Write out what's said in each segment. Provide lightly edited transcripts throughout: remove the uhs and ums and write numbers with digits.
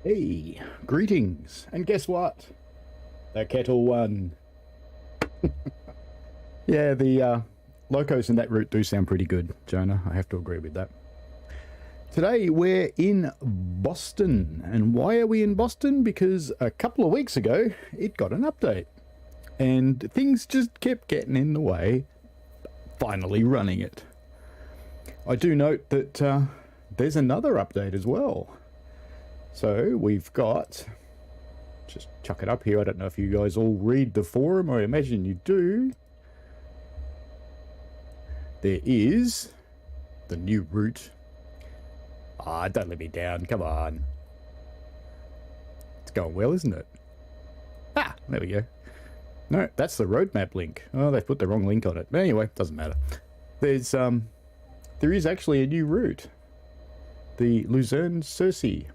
Hey, greetings. And guess what? The kettle won. Yeah, the locos in that route do sound pretty good, Jonah. I have to agree with that. Today we're in Boston. And why are we in Boston? Because a couple of weeks ago, it got an update. And things just kept getting in the way, finally running it. I do note that there's another update as well. So we've got, just chuck it up here. I don't know if you guys all read the forum. I imagine you do. There is the new route. Ah, don't let me down. Come on. It's going well, isn't it? Ah, there we go. No, that's the roadmap link. Oh, they put the wrong link on it. But anyway, doesn't matter. There is actually a new route. The Luzerne-Cersei.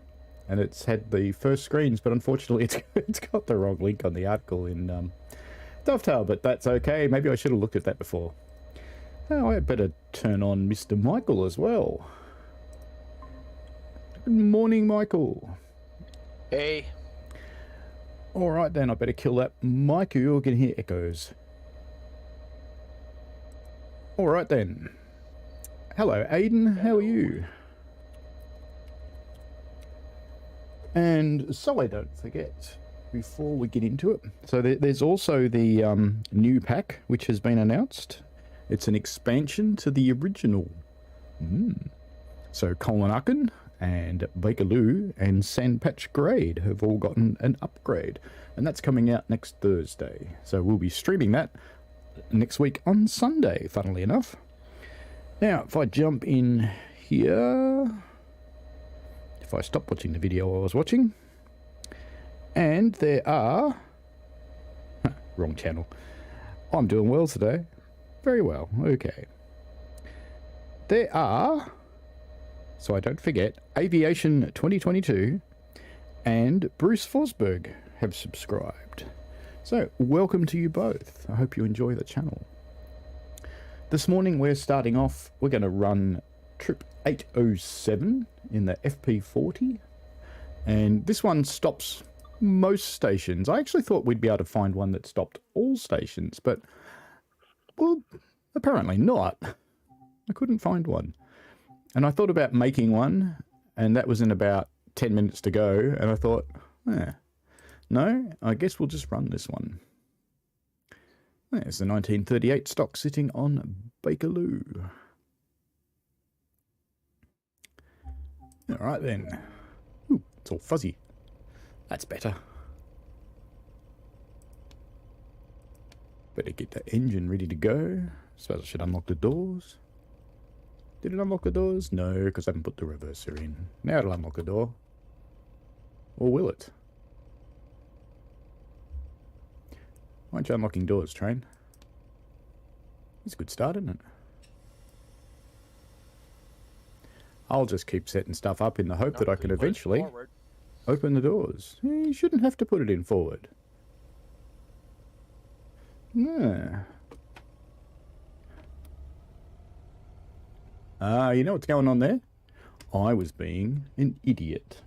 And it's had the first screens, but unfortunately it's got the wrong link on the article in Dovetail, but that's okay. Maybe I should have looked at that before. Oh, I better turn on Mr. Michael as well. Good morning, Michael. Hey. All right, then, I better kill that mic. You can hear echoes. All right, then. Hello, Aiden. How are you? And so I don't forget, before we get into it, so there's also the new pack, which has been announced. It's an expansion to the original. So Colinaken and Bakerloo and Sandpatch Grade have all gotten an upgrade. And that's coming out next Thursday. So we'll be streaming that next week on Sunday, funnily enough. Now, if I jump in here... If I stop watching the video I was watching, and there are wrong channel. I'm doing well today. Very well. Okay. There are, so I don't forget, Aviation 2022 and Bruce Forsberg have subscribed. So welcome to you both. I hope you enjoy the channel. This morning we're starting off, we're going to run trip 807 in the FP40, and this one stops most stations. I actually thought we'd be able to find one that stopped all stations, but well, apparently not. I couldn't find one, and I thought about making one, and that was in about 10 minutes to go, and I thought, no, I guess we'll just run this one. There's the 1938 stock sitting on Bakerloo. Alright then. Ooh, it's all fuzzy. That's better. Better get the engine ready to go. Suppose I should unlock the doors. Did it unlock the doors? No, because I haven't put the reverser in. Now it'll unlock the door. Or will it? Why aren't you unlocking doors, train? That's a good start, isn't it? I'll just keep setting stuff up in the hope that I can eventually open the doors. You shouldn't have to put it in forward. Yeah. You know what's going on there? I was being an idiot.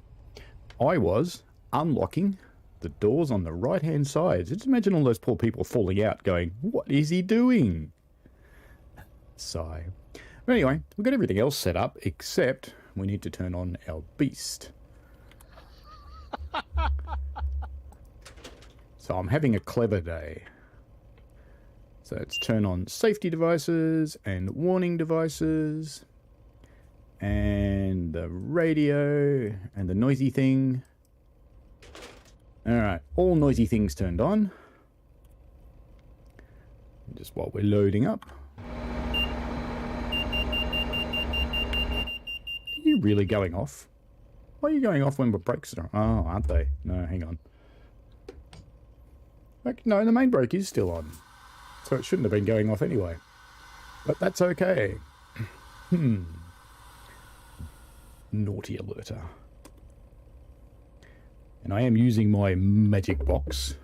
I was unlocking the doors on the right-hand side. Just imagine all those poor people falling out going, what is he doing? Sigh. But anyway, we've got everything else set up, except we need to turn on our beast. So I'm having a clever day. So let's turn on safety devices and warning devices. And the radio and the noisy thing. Alright, all noisy things turned on. Just while we're loading up. Are you really going off? Why are you going off when the brakes are on? Oh, aren't they? No, hang on. No, the main brake is still on. So it shouldn't have been going off anyway. But that's okay. Naughty alerter. And I am using my magic box.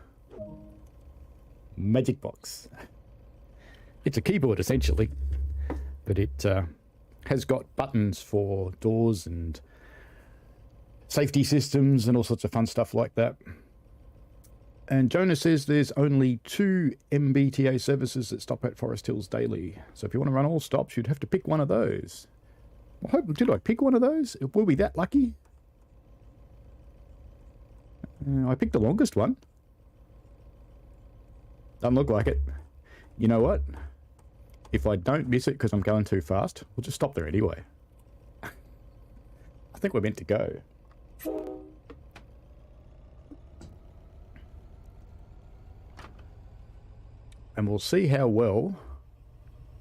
Magic box. It's a keyboard essentially. But it has got buttons for doors and safety systems and all sorts of fun stuff like that. And Jonah says there's only 2 MBTA services that stop at Forest Hills daily. So if you want to run all stops, you'd have to pick one of those. Did I pick one of those? Were we that lucky? I picked the longest one. Doesn't look like it. You know what? If I don't miss it because I'm going too fast, we'll just stop there anyway. I think we're meant to go. And we'll see how well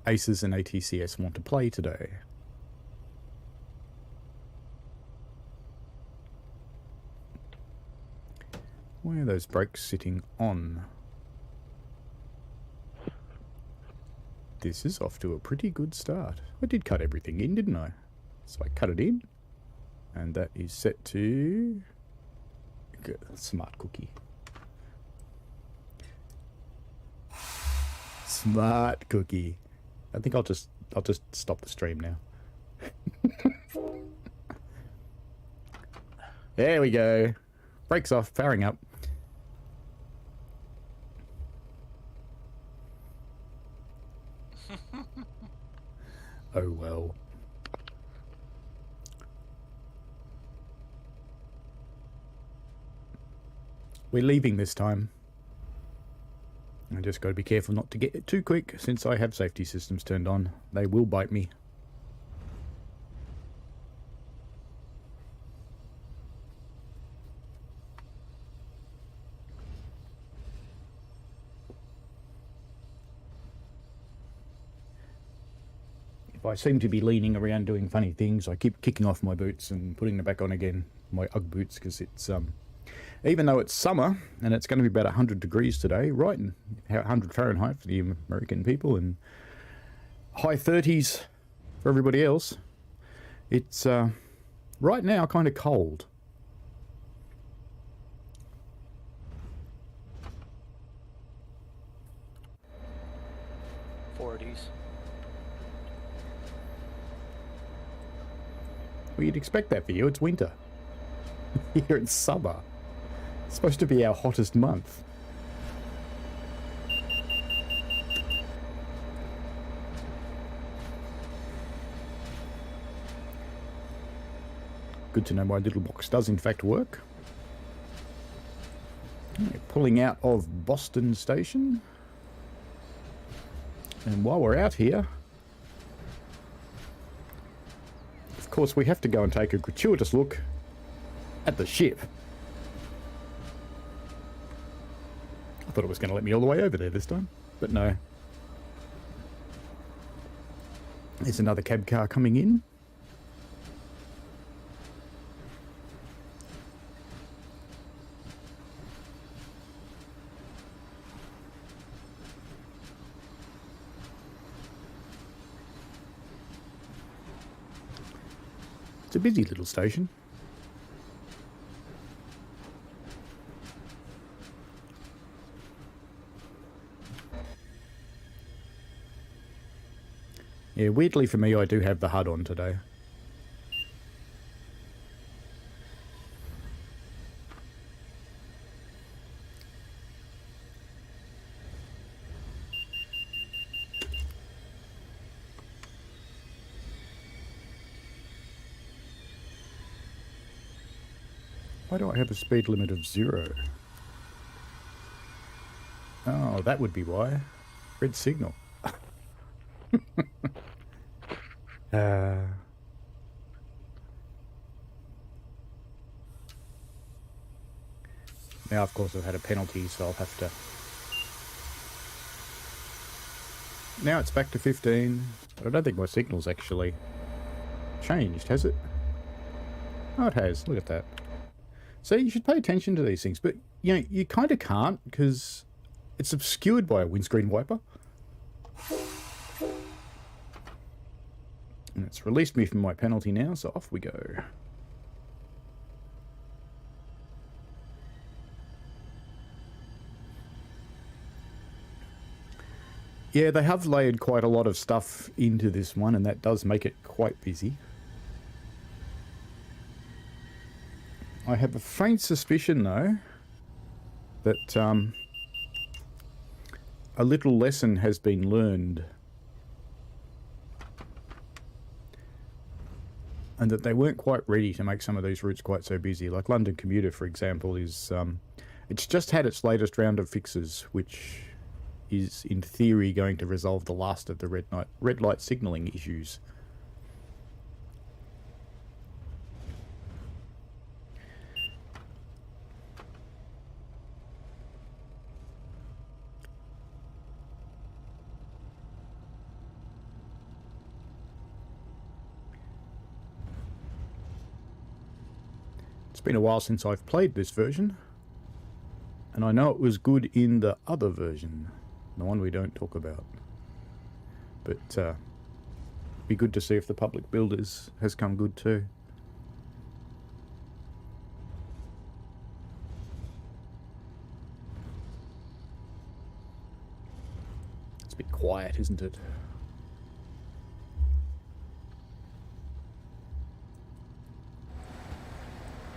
ACES and ATCS want to play today. Why are those brakes sitting on? This is off to a pretty good start. I did cut everything in, didn't I? So I cut it in. And that is set to... Good, smart cookie. Smart cookie. I think I'll just stop the stream now. There we go. Brakes off, powering up. Oh well. We're leaving this time. I just got to be careful not to get it too quick, since I have safety systems turned on. They will bite me. If I seem to be leaning around doing funny things, I keep kicking off my boots and putting them back on again, my Ugg boots, because it's even though it's summer and it's going to be about 100 degrees today, right in 100 Fahrenheit for the American people and high 30s for everybody else, it's right now kind of cold. Well, you'd expect that for you. It's winter. Here it's summer. It's supposed to be our hottest month. Good to know my little box does in fact work. We're pulling out of Boston Station. And while we're out here, of course, we have to go and take a gratuitous look at the ship. I thought it was going to let me all the way over there this time, but no. There's another cab car coming in. It's a busy little station. Yeah, weirdly for me, I do have the HUD on today. Why do I have a speed limit of 0? Oh, that would be why. Red signal. Now, of course, I've had a penalty, so I'll have to... Now it's back to 15, but I don't think my signal's actually changed, has it? Oh, it has. Look at that. So you should pay attention to these things, but, you know, you kind of can't, because it's obscured by a windscreen wiper. And it's released me from my penalty now, so off we go. Yeah, they have layered quite a lot of stuff into this one, and that does make it quite busy. I have a faint suspicion, though, that a little lesson has been learned, and that they weren't quite ready to make some of these routes quite so busy. Like London Commuter, for example, is it's just had its latest round of fixes, which is in theory going to resolve the last of the red light signalling issues. It's been a while since I've played this version, and I know it was good in the other version, the one we don't talk about. But be good to see if the public build has come good too. It's a bit quiet, isn't it?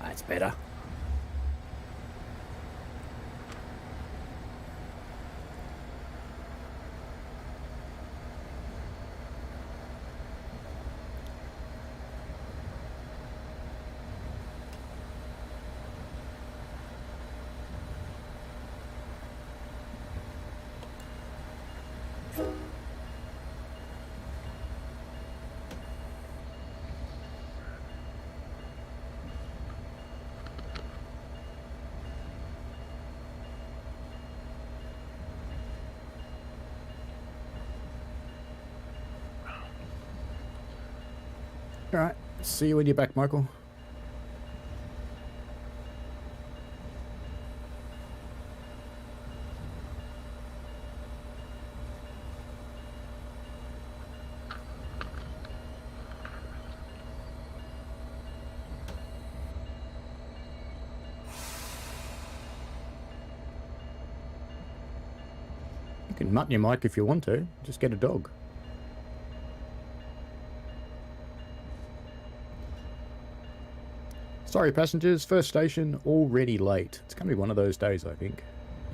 That's better. Alright, see you when you're back, Michael. You can mutton your mic if you want to, just get a dog. Sorry passengers, first station already late. It's going to be one of those days, I think.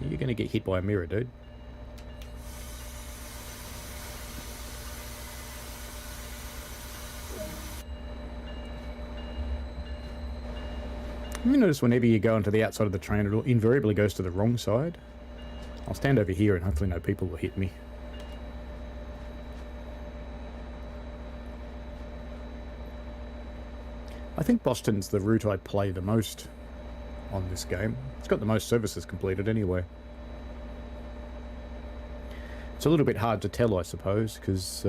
You're going to get hit by a mirror, dude. Have you noticed whenever you go onto the outside of the train, it invariably goes to the wrong side? I'll stand over here and hopefully no people will hit me. I think Boston's the route I play the most on this game. It's got the most services completed anyway. It's a little bit hard to tell, I suppose, because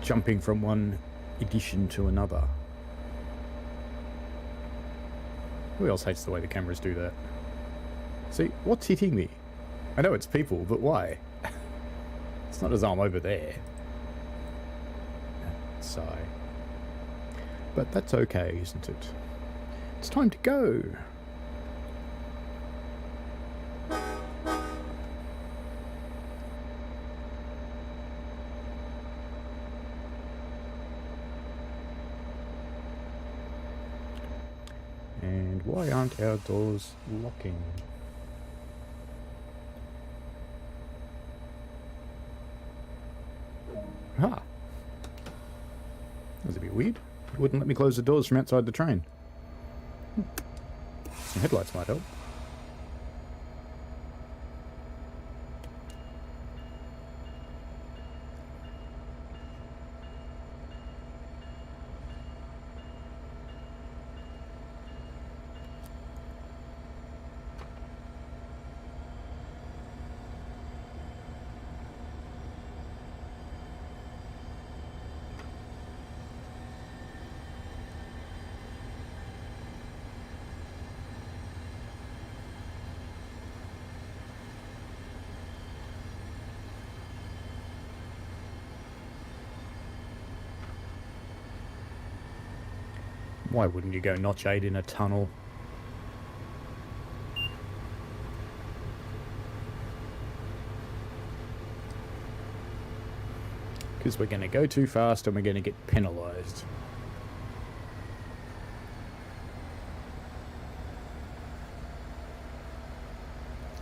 jumping from one edition to another. Who else hates the way the cameras do that? See, what's hitting me? I know it's people, but why? It's not as though I'm over there. Sigh. But that's okay, isn't it? It's time to go. And why aren't our doors locking? Ah. That was a bit weird. It wouldn't let me close the doors from outside the train. Some headlights might help. Why wouldn't you go notch 8 in a tunnel? Because we're going to go too fast and we're going to get penalised.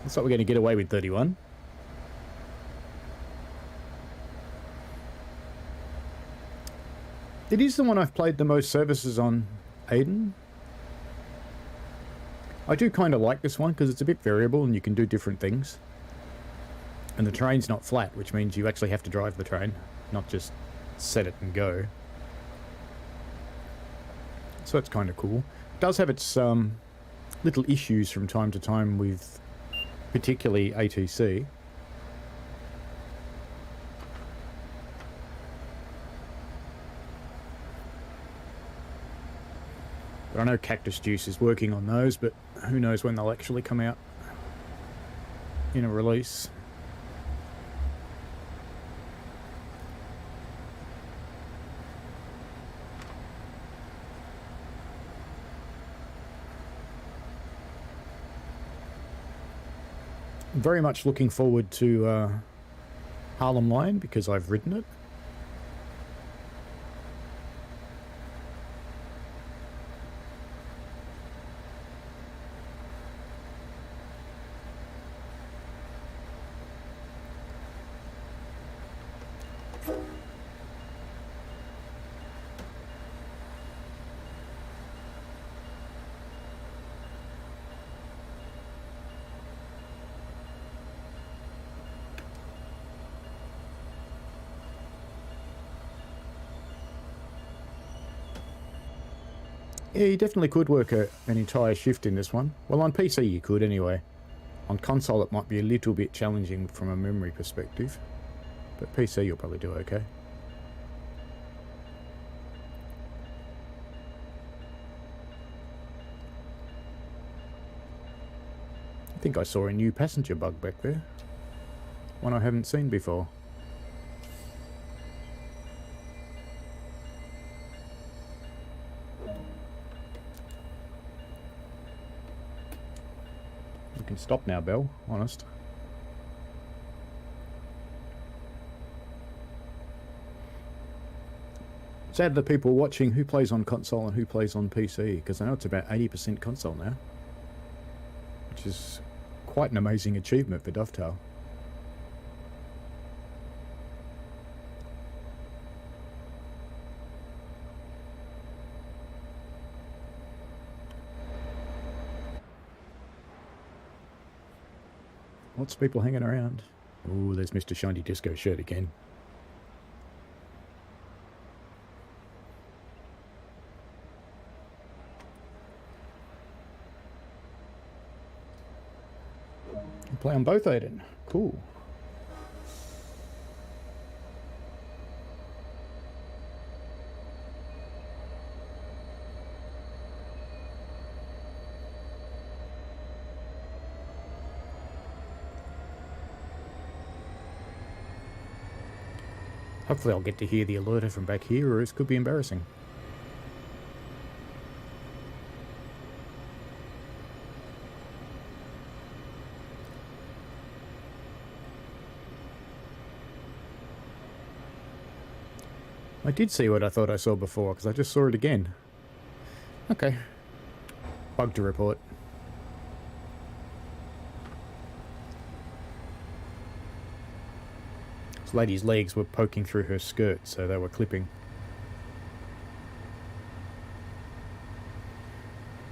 Looks like we're going to get away with 31. It is the one I've played the most services on, Aiden. I do kind of like this one because it's a bit variable and you can do different things. And the train's not flat, which means you actually have to drive the train, not just set it and go. So that's kind of cool. It does have its little issues from time to time with particularly ATC. But I know Cactus Juice is working on those, but who knows when they'll actually come out in a release. I'm very much looking forward to Harlem Line because I've ridden it. Yeah, you definitely could work an entire shift in this one. Well, on PC you could anyway. On console it might be a little bit challenging from a memory perspective. But PC you'll probably do okay. I think I saw a new passenger bug back there. One I haven't seen before. You can stop now, Belle, honest. Sad that people watching who plays on console and who plays on PC, because I know it's about 80% console now. Which is quite an amazing achievement for Dovetail. Lots of people hanging around. Oh, there's Mr. Shiny Disco Shirt again. You play on both, Aiden. Cool. Hopefully I'll get to hear the alerter from back here, or it could be embarrassing. I did see what I thought I saw before, because I just saw it again. Okay. Bug to report. This lady's legs were poking through her skirt, so they were clipping.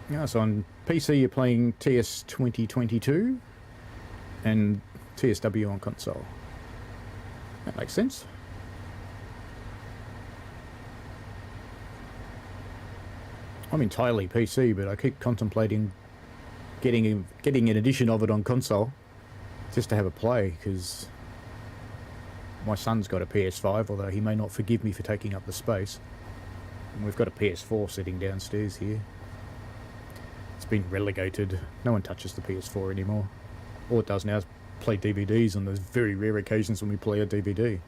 Yeah, so on PC you're playing TS2022 and TSW on console. That makes sense. I'm entirely PC, but I keep contemplating getting an edition of it on console just to have a play, because my son's got a PS5, although he may not forgive me for taking up the space. And we've got a PS4 sitting downstairs here. It's been relegated. No one touches the PS4 anymore. All it does now is play DVDs on those very rare occasions when we play a DVD.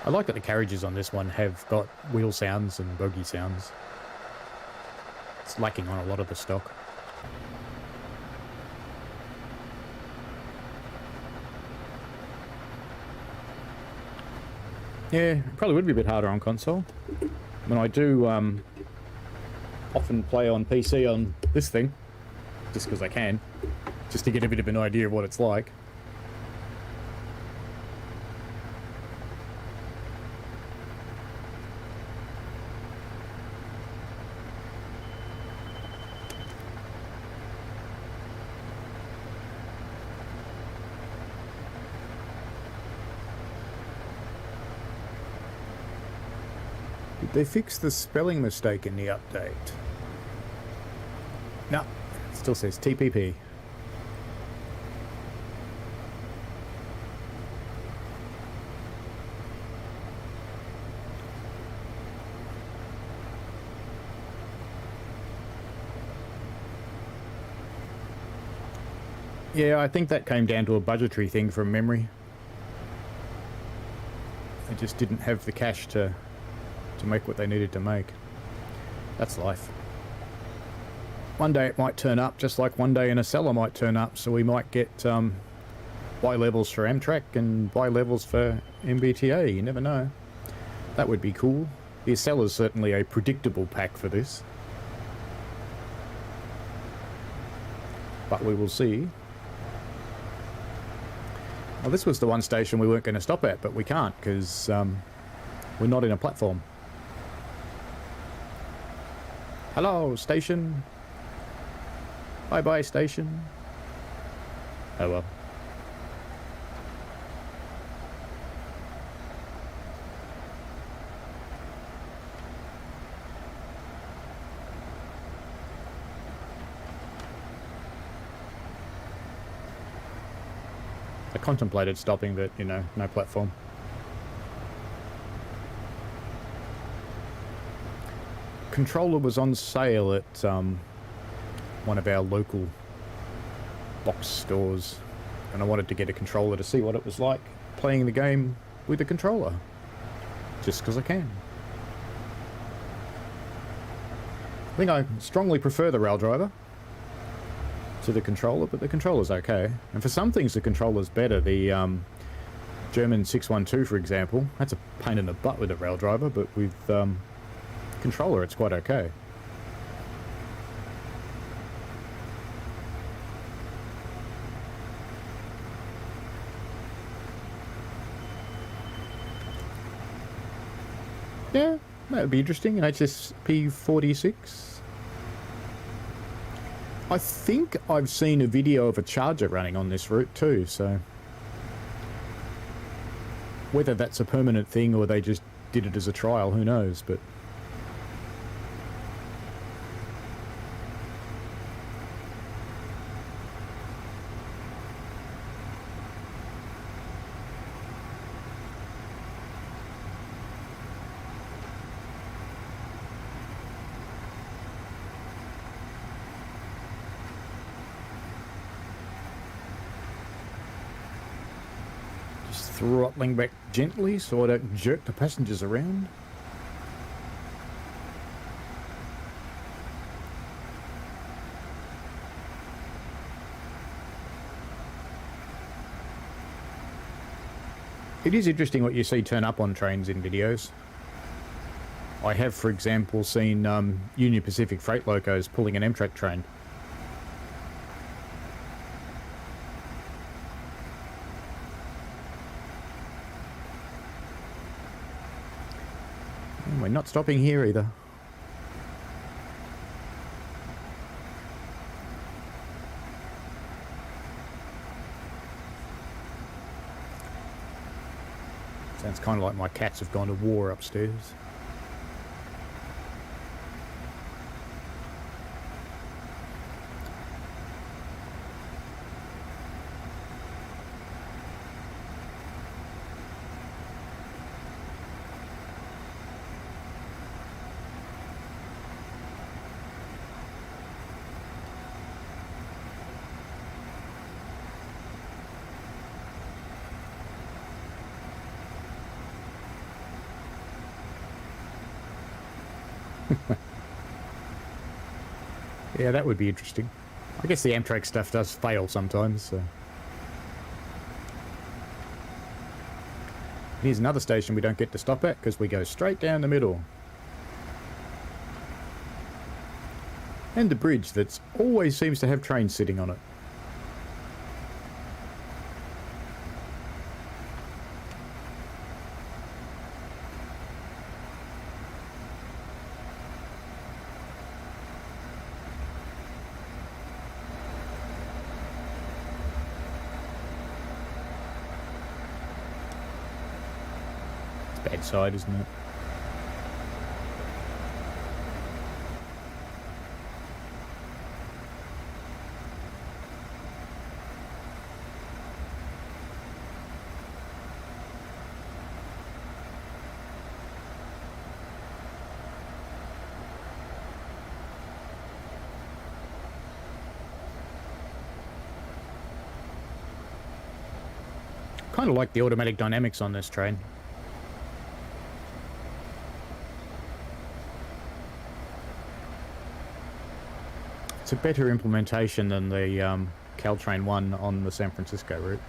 I like that the carriages on this one have got wheel sounds and bogie sounds. It's lacking on a lot of the stock. Yeah, probably would be a bit harder on console. I mean, I do often play on PC on this thing, just because I can, just to get a bit of an idea of what it's like. Did they fix the spelling mistake in the update? No, it still says TPP. Yeah, I think that came down to a budgetary thing from memory. They just didn't have the cash to make what they needed to make. That's life. One day it might turn up, just like one day an Acela might turn up, so we might get Y levels for Amtrak and Y levels for MBTA. You never know. That would be cool. The Acela is certainly a predictable pack for this, but we will see. Well, this was the one station we weren't going to stop at, but we can't because we're not in a platform. Hello, station. Bye-bye, station. Oh well. I contemplated stopping, but, you know, no platform. Controller was on sale at one of our local box stores, and I wanted to get a controller to see what it was like playing the game with a controller, just because I can. I think I strongly prefer the rail driver to the controller, but the controller's okay. And for some things the controller's better. The German 612, for example, that's a pain in the butt with a rail driver, but with controller it's quite okay. Yeah, that would be interesting. An HSP46. I think I've seen a video of a charger running on this route too, so whether that's a permanent thing or they just did it as a trial, who knows, but throttling back gently so I don't jerk the passengers around. It is interesting what you see turn up on trains in videos. I have, for example, seen Union Pacific freight locos pulling an Amtrak train. We're not stopping here either. Sounds kind of like my cats have gone to war upstairs. Yeah, that would be interesting. I guess the Amtrak stuff does fail sometimes, so. Here's another station we don't get to stop at because we go straight down the middle. And the bridge that always seems to have trains sitting on it. It's bad side, isn't it? Kind of like the automatic dynamics on this train. It's a better implementation than the Caltrain 1 on the San Francisco route.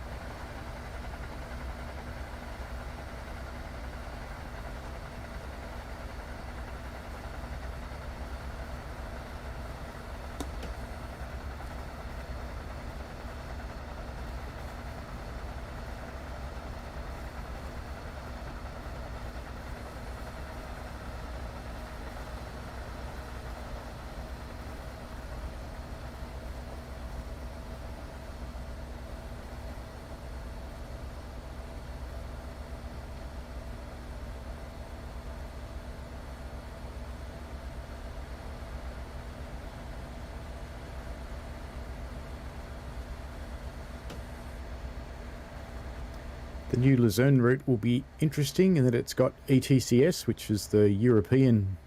The new Luzerne route will be interesting in that it's got ATCS, which is the European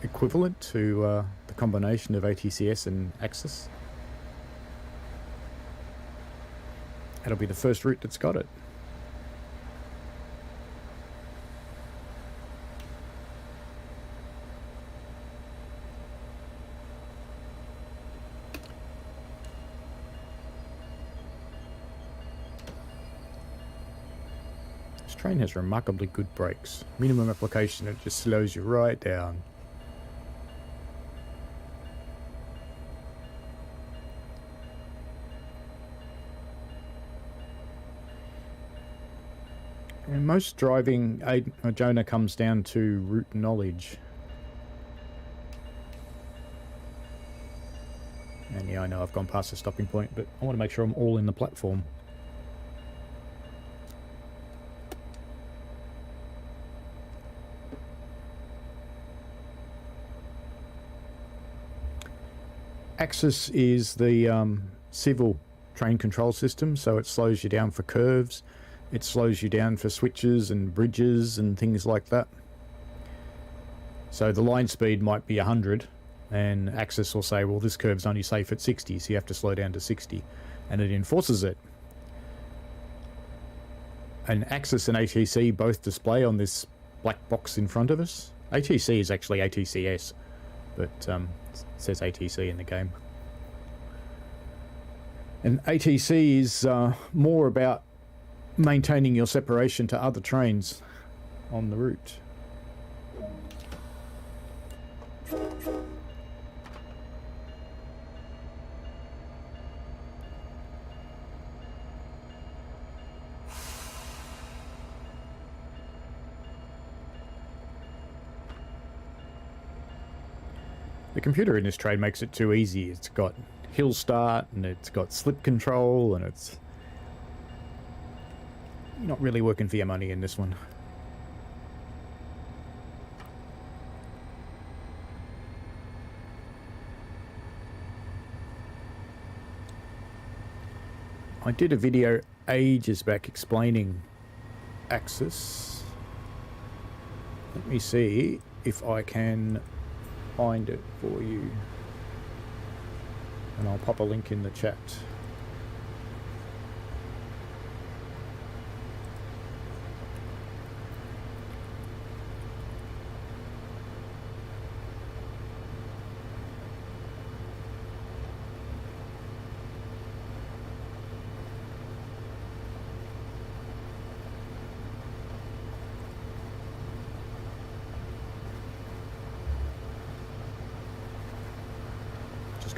equivalent to the combination of ATCS and ACSES. That'll be the first route that's got it. Train has remarkably good brakes. Minimum application, it just slows you right down. And most driving Jonah comes down to route knowledge. And yeah, I know I've gone past the stopping point, but I want to make sure I'm all in the platform. ACSES is the civil train control system, so it slows you down for curves, it slows you down for switches and bridges and things like that. So the line speed might be 100, and ACSES will say, well, this curve's only safe at 60, so you have to slow down to 60, and it enforces it. And ACSES and ATC both display on this black box in front of us. ATC is actually ATCS, but it says ATC in the game. And ATC is more about maintaining your separation to other trains on the route. The computer in this train makes it too easy. It's got hill start and it's got slip control, and it's not really working for your money in this one. I did a video ages back explaining ACSES. Let me see if I can find it for you, and I'll pop a link in the chat.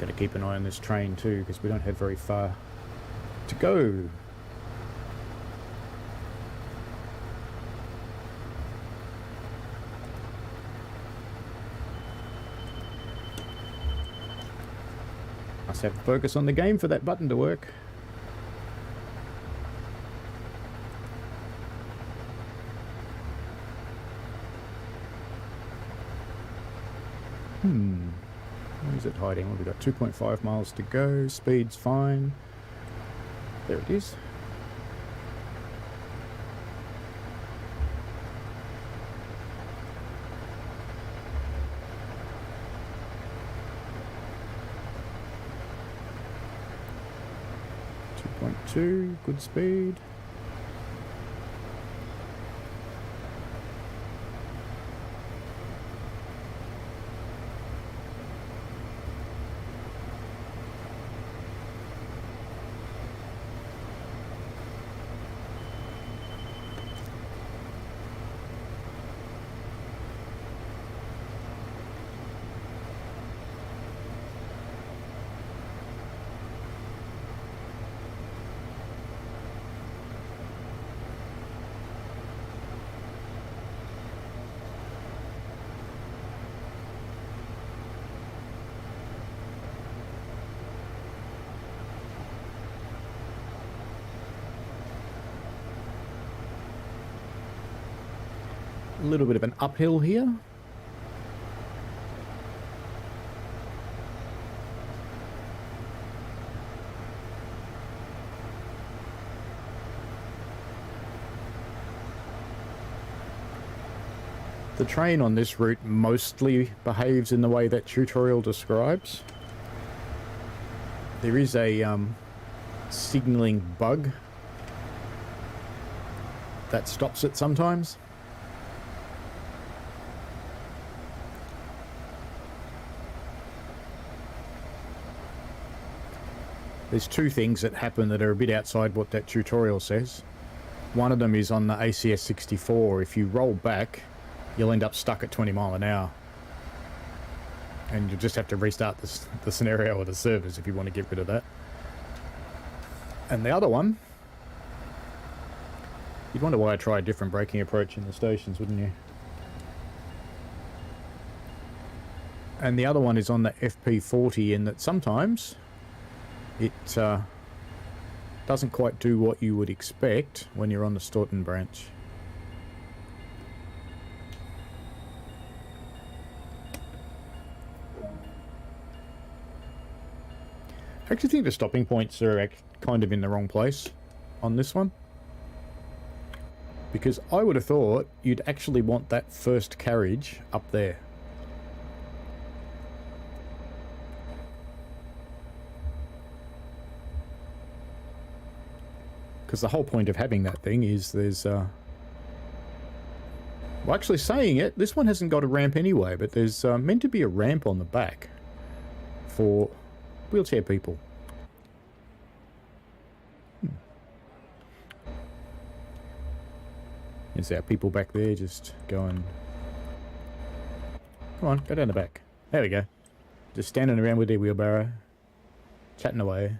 Got to keep an eye on this train too, because we don't have very far to go. Must have to focus on the game for that button to work. Where is it hiding? Well, we've got 2.5 miles to go. Speed's fine. There it is. .2, good speed. A little bit of an uphill here. The train on this route mostly behaves in the way that tutorial describes. There is a signaling bug that stops it sometimes. There's two things that happen that are a bit outside what that tutorial says. One of them is on the ACS 64. If you roll back, you'll end up stuck at 20 mile an hour. And you just have to restart the scenario or the servers if you want to get rid of that. And the other one, you'd wonder why I try a different braking approach in the stations, wouldn't you? And the other one is on the FP40, in that sometimes it doesn't quite do what you would expect when you're on the Staunton branch. I actually think the stopping points are kind of in the wrong place on this one, because I would have thought you'd actually want that first carriage up there. Because the whole point of having that thing is there's well, actually saying it, this one hasn't got a ramp anyway, but there's meant to be a ramp on the back for wheelchair people. There's our people back there just going... Come on, go down the back. There we go. Just standing around with their wheelbarrow, chatting away.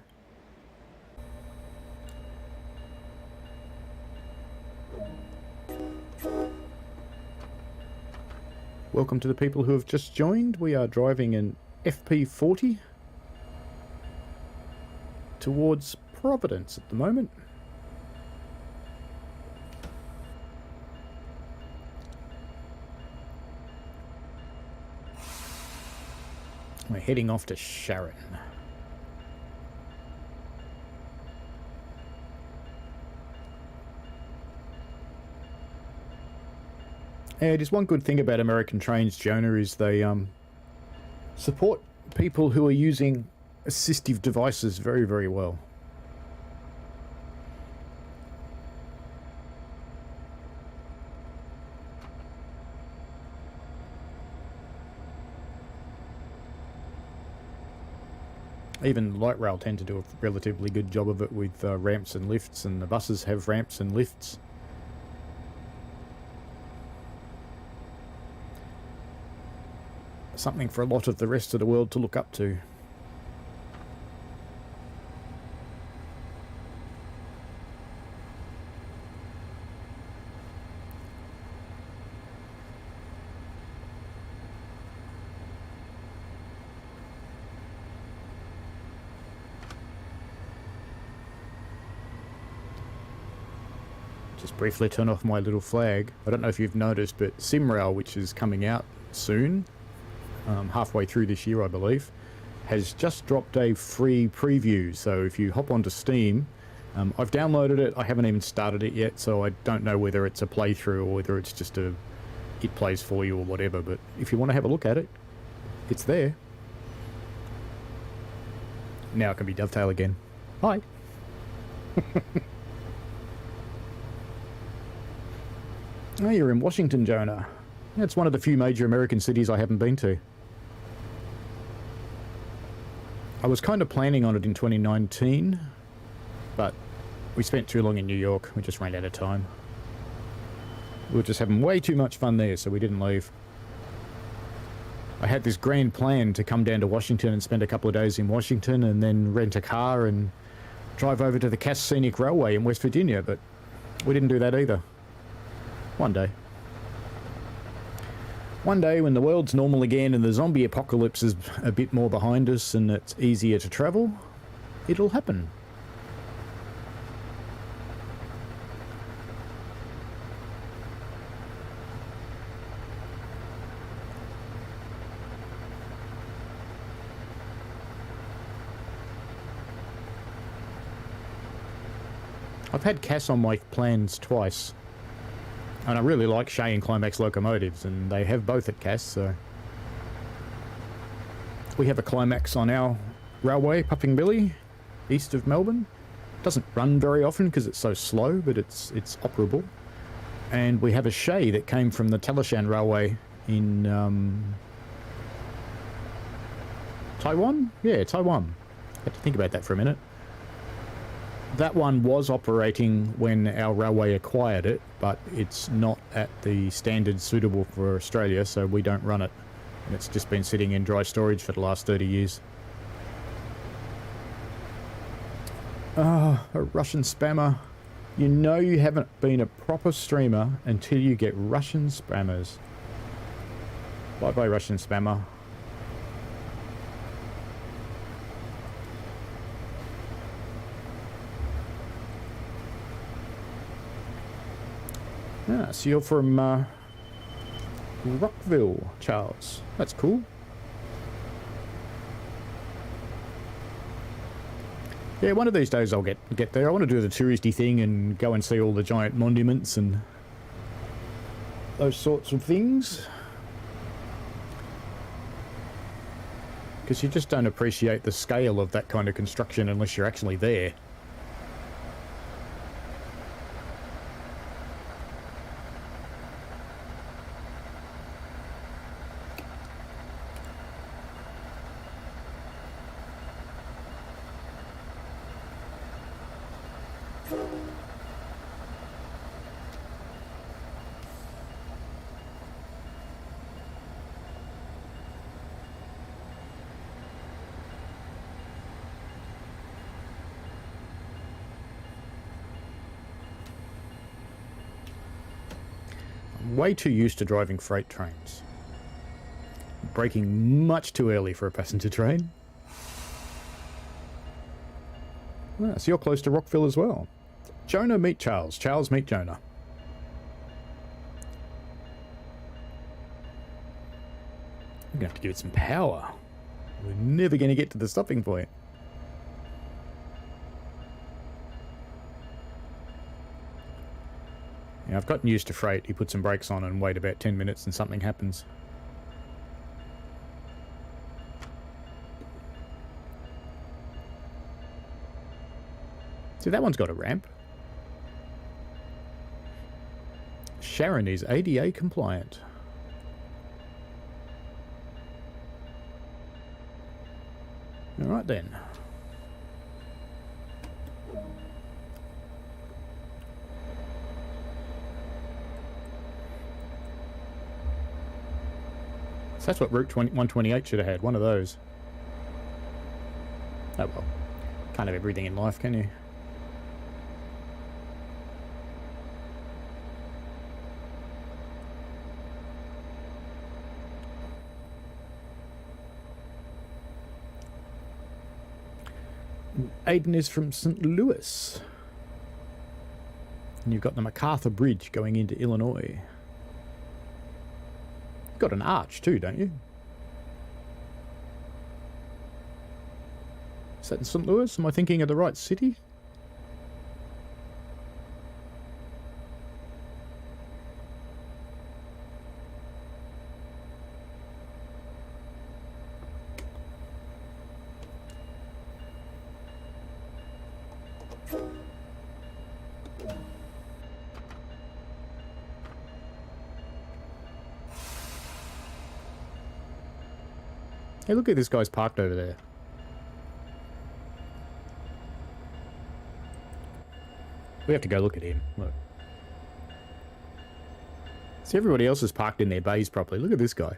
Welcome to the people who have just joined. We are driving an FP40 towards Providence at the moment. We're heading off to Sharon. And just one good thing about American trains, Jonah, is they support people who are using assistive devices very, very well. Even light rail tend to do a relatively good job of it with ramps and lifts, and the buses have ramps and lifts. Something for a lot of the rest of the world to look up to. Just briefly turn off my little flag. I don't know if you've noticed, but SimRail, which is coming out soon, halfway through this year, I believe, has just dropped a free preview. So if you hop onto Steam, I've downloaded it. I haven't even started it yet, so I don't know whether it's a playthrough or whether it's just it plays for you or whatever. But if you want to have a look at it, it's there. Now it can be Dovetail again. Hi. Oh, you're in Washington, Jonah. It's one of the few major American cities I haven't been to. I was kind of planning on it in 2019, but we spent too long in New York. We just ran out of time. We were just having way too much fun there, so we didn't leave. I had this grand plan to come down to Washington and spend a couple of days in Washington and then rent a car and drive over to the Cass Scenic Railway in West Virginia, but we didn't do that either. One day. One day when the world's normal again and the zombie apocalypse is a bit more behind us and it's easier to travel, it'll happen. I've had Cass on my plans twice. And I really like Shay and Climax locomotives, and they have both at Cass, so... We have a Climax on our railway, Puffing Billy, east of Melbourne. Doesn't run very often because it's so slow, but it's operable. And we have a Shay that came from the Talashan Railway in... Taiwan? Yeah, Taiwan. I had to think about that for a minute. That one was operating when our railway acquired it, but it's not at the standard suitable for Australia, so we don't run it. And it's just been sitting in dry storage for the last 30 years. Ah, a Russian spammer. You know you haven't been a proper streamer until you get Russian spammers. Bye-bye, Russian spammer. Ah, so you're from Rockville, Charles. That's cool. Yeah, one of these days I'll get there. I want to do the touristy thing and go and see all the giant monuments and those sorts of things. Because you just don't appreciate the scale of that kind of construction unless you're actually there. Way too used to driving freight trains. Braking much too early for a passenger train. Ah, so you're close to Rockville as well. Jonah meet Charles. Charles meet Jonah. We're going to have to give it some power. We're never going to get to the stopping point. Yeah, I've gotten used to freight. You put some brakes on and wait about 10 minutes and something happens. See, that one's got a ramp. Sharon is ADA compliant. Alright then. So that's what Route 128 should have had, one of those. Oh well, can't have everything in life, can you? Aiden is from St. Louis. And you've got the MacArthur Bridge going into Illinois. Got an arch too, don't you? Is that in St. Louis? Am I thinking of the right city? Hey, look at this guy's parked over there. We have to go look at him. Look. See, everybody else is parked in their bays properly. Look at this guy.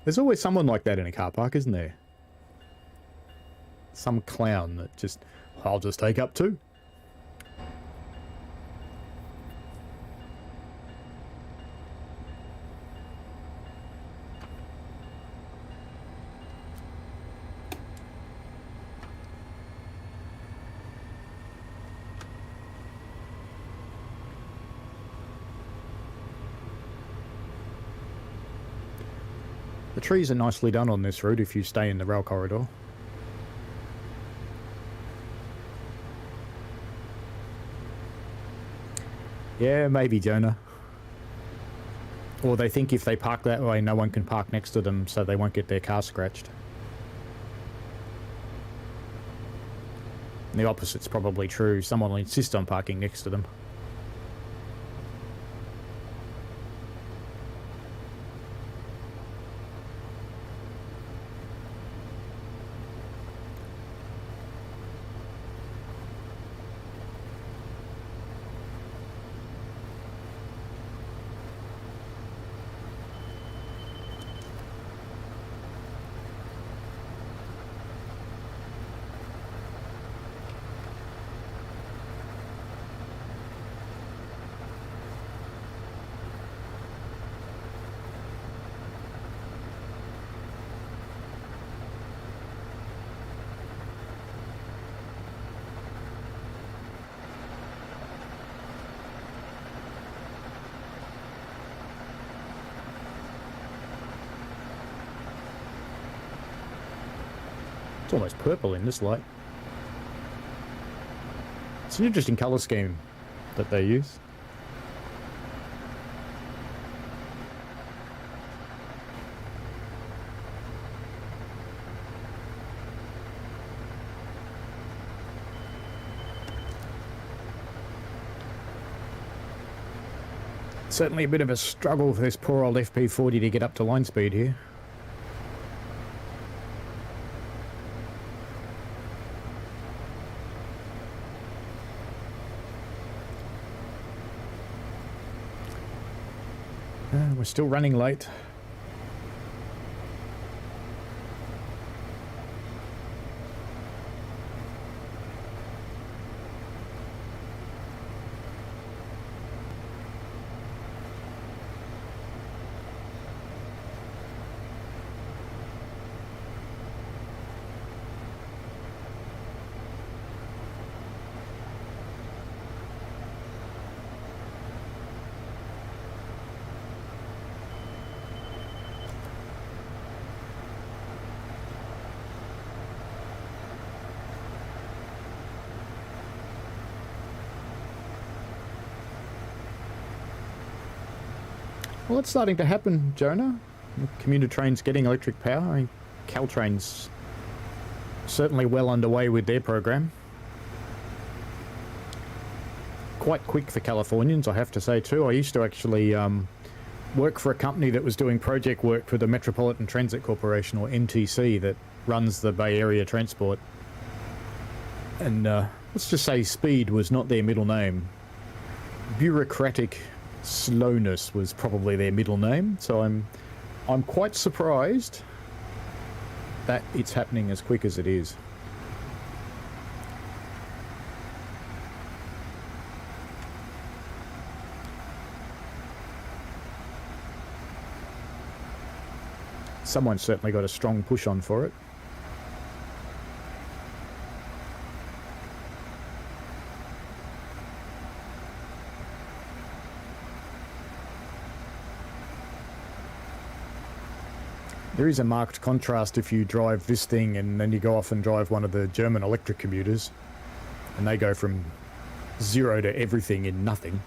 There's always someone like that in a car park, isn't there? Some clown that just, I'll just take up two. The trees are nicely done on this route if you stay in the rail corridor. Yeah, maybe, Jonah. Or they think if they park that way, no one can park next to them, so they won't get their car scratched. And the opposite's probably true. Someone will insist on parking next to them. It's almost purple in this light. It's an interesting colour scheme that they use. Certainly a bit of a struggle for this poor old FP40 to get up to line speed here. We're still running late. Well, it's starting to happen, Jonah. Commuter trains getting electric power. I mean, Caltrain's certainly well underway with their program. Quite quick for Californians, I have to say too. I used to actually work for a company that was doing project work for the Metropolitan Transit Corporation, or MTC, that runs the Bay Area transport. And let's just say speed was not their middle name. Bureaucratic slowness was probably their middle name, so I'm quite surprised that it's happening as quick as it is. Someone's certainly got a strong push on for it. There is a marked contrast if you drive this thing and then you go off and drive one of the German electric commuters, and they go from 0 to everything in nothing.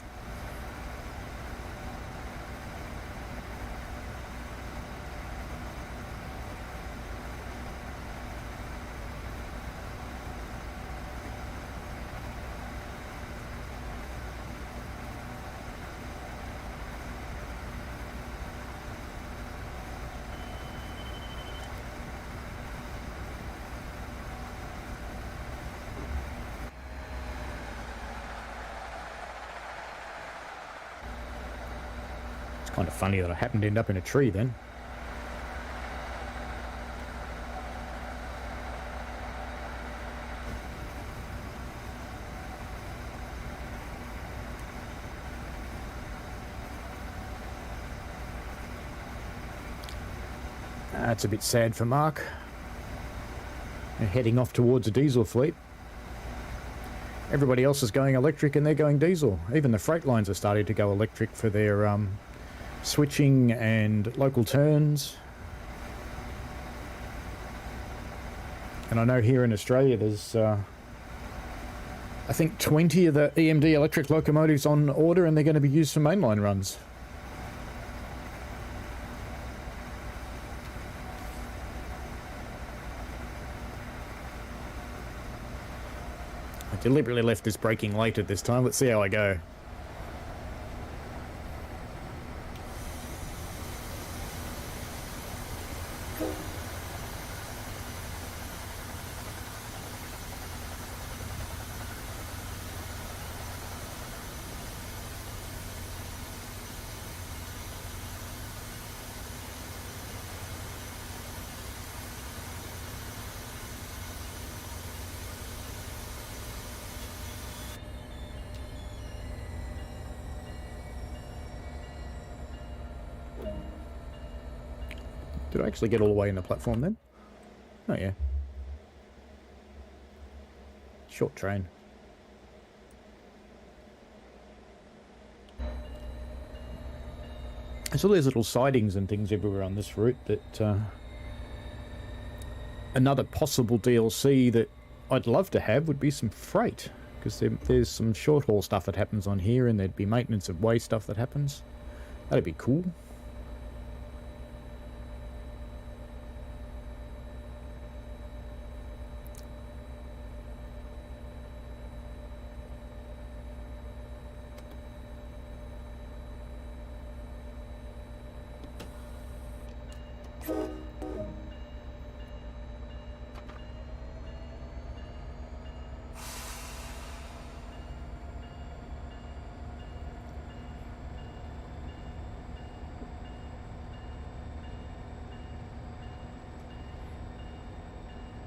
Kind of funny that I happened to end up in a tree then. That's a bit sad for Mark. They're heading off towards a diesel fleet. Everybody else is going electric and they're going diesel. Even the freight lines are starting to go electric for their switching and local turns. And I know here in Australia there's I think 20 of the EMD electric locomotives on order, and they're going to be used for mainline runs. I deliberately left this braking late at this time. Let's see how I go. Did I actually get all the way in the platform then? Oh yeah. Short train. There's all these little sidings and things everywhere on this route that another possible DLC that I'd love to have would be some freight, because there's some short haul stuff that happens on here, and there'd be maintenance of way stuff that happens. That'd be cool.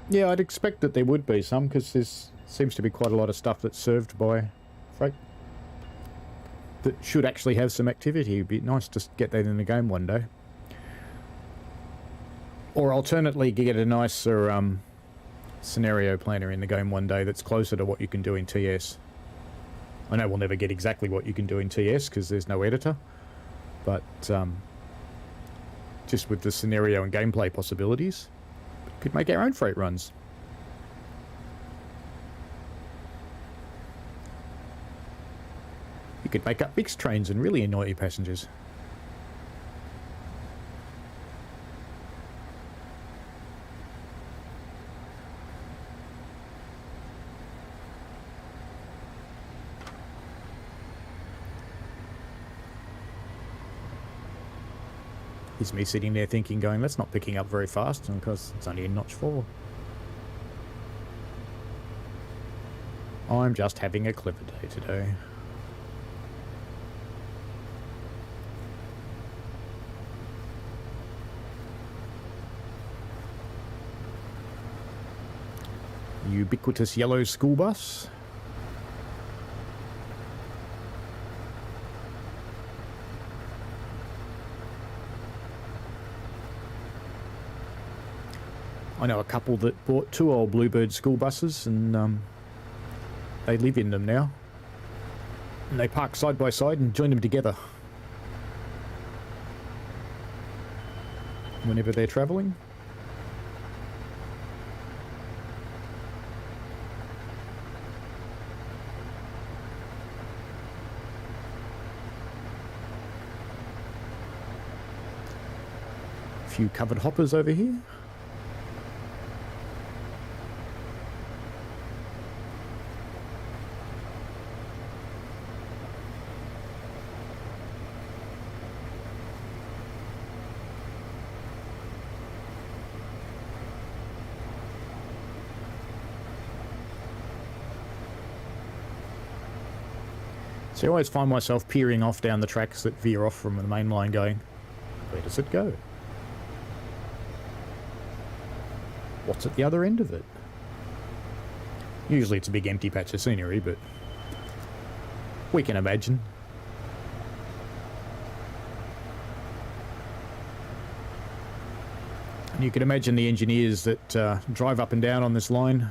Yeah, I'd expect that there would be some, because there seems to be quite a lot of stuff that's served by freight that should actually have some activity. It'd be nice to get that in the game one day. Or alternately, get a nicer scenario planner in the game one day that's closer to what you can do in TS. I know we'll never get exactly what you can do in TS because there's no editor, but just with the scenario and gameplay possibilities, could make our own freight runs. You could make up mixed trains and really annoy your passengers. Here's me sitting there thinking, going, that's not picking up very fast, and because it's only in notch 4. I'm just having a clever day today. Ubiquitous yellow school bus. I know a couple that bought 2 old Bluebird school buses, and they live in them now. And they park side by side and join them together. whenever they're travelling. A few covered hoppers over here. So I always find myself peering off down the tracks that veer off from the main line going, where does it go? What's at the other end of it? Usually it's a big empty patch of scenery, but we can imagine. And you can imagine the engineers that drive up and down on this line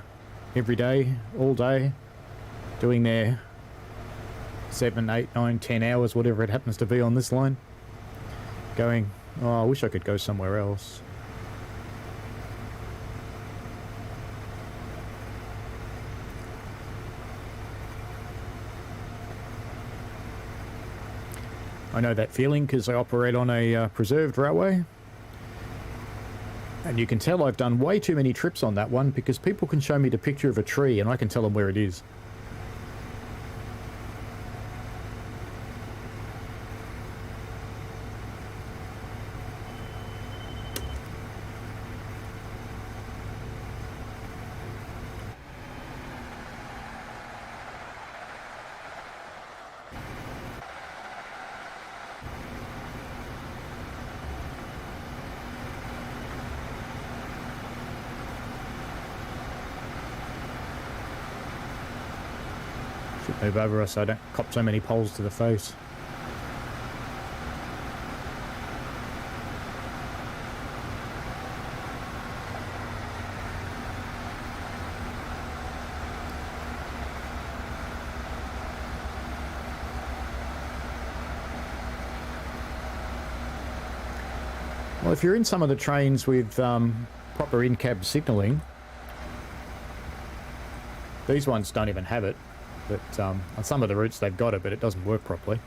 every day, all day, doing their 7, 8, 9, 10 hours, whatever it happens to be on this line, going, oh, I wish I could go somewhere else. I know that feeling because I operate on a preserved railway. And you can tell I've done way too many trips on that one because people can show me the picture of a tree and I can tell them where it is. Move over so I don't cop so many poles to the face. Well, if you're in some of the trains with proper in-cab signalling, these ones don't even have it. But on some of the routes they've got it, but it doesn't work properly.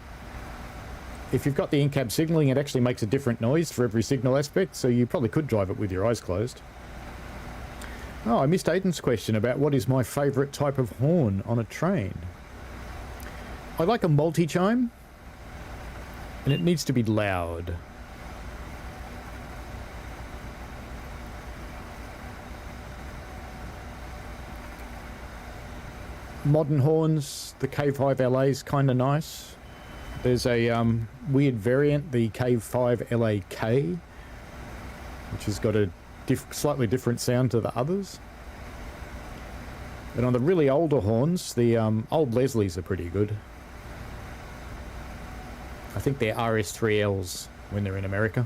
If you've got the in-cab signalling, it actually makes a different noise for every signal aspect, so you probably could drive it with your eyes closed. Oh, I missed Aiden's question about what is my favourite type of horn on a train. I like a multi-chime, and it needs to be loud. Modern horns, the K5 LA is kind of nice. There's a weird variant, the K5 LAK, which has got a slightly different sound to the others. And on the really older horns, the old Leslie's are pretty good. I think they're RS3Ls when they're in America.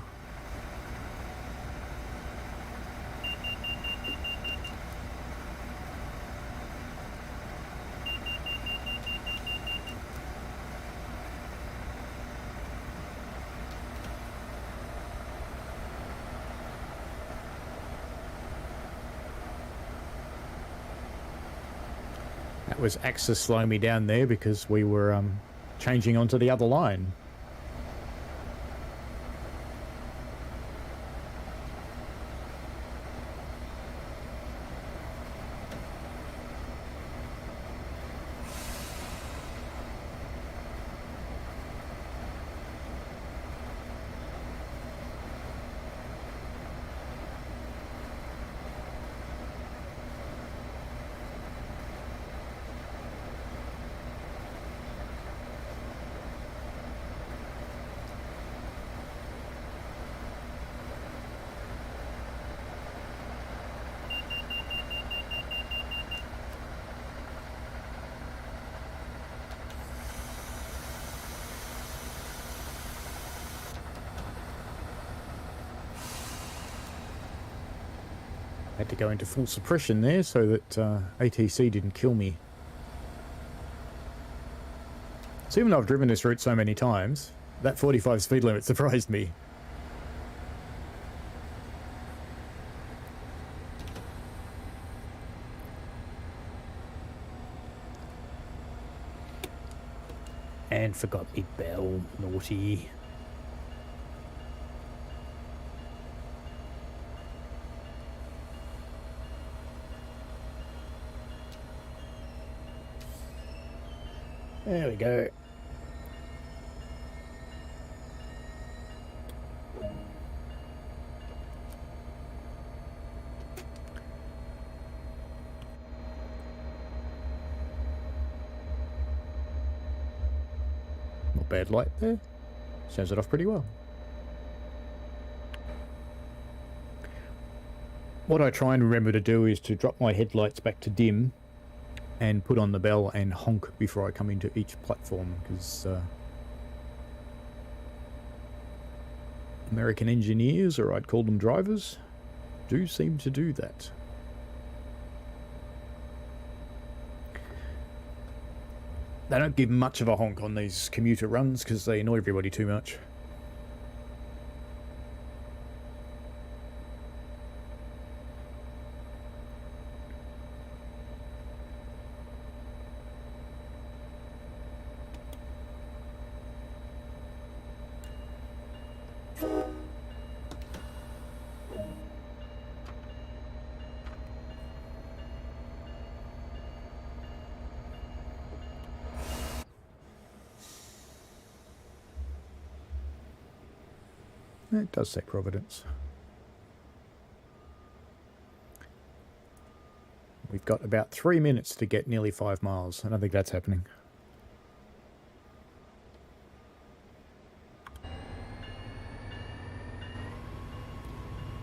Was ACSES slowing me down there because we were changing onto the other line. Had to go into full suppression there so that ATC didn't kill me. So even though I've driven this route so many times, that 45 speed limit surprised me. And forgot me bell, naughty. There we go. Not bad light there. Shows it off pretty well. What I try and remember to do is to drop my headlights back to dim and put on the bell and honk before I come into each platform, because American engineers, or I'd call them drivers, do seem to do that. They don't give much of a honk on these commuter runs because they annoy everybody too much. It does say Providence. We've got about 3 minutes to get nearly 5 miles. I don't think that's happening.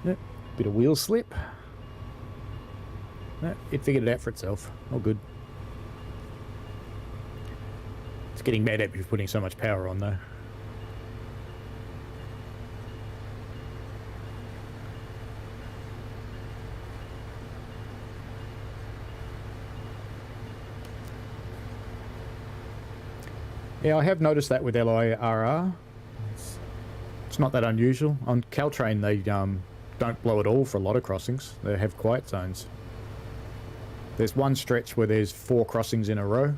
Yep, bit of wheel slip. It figured it out for itself. All good. It's getting mad at me for putting so much power on though. Yeah, I have noticed that with LIRR. It's not that unusual. On Caltrain, they don't blow at all for a lot of crossings. They have quiet zones. There's one stretch where there's 4 crossings in a row,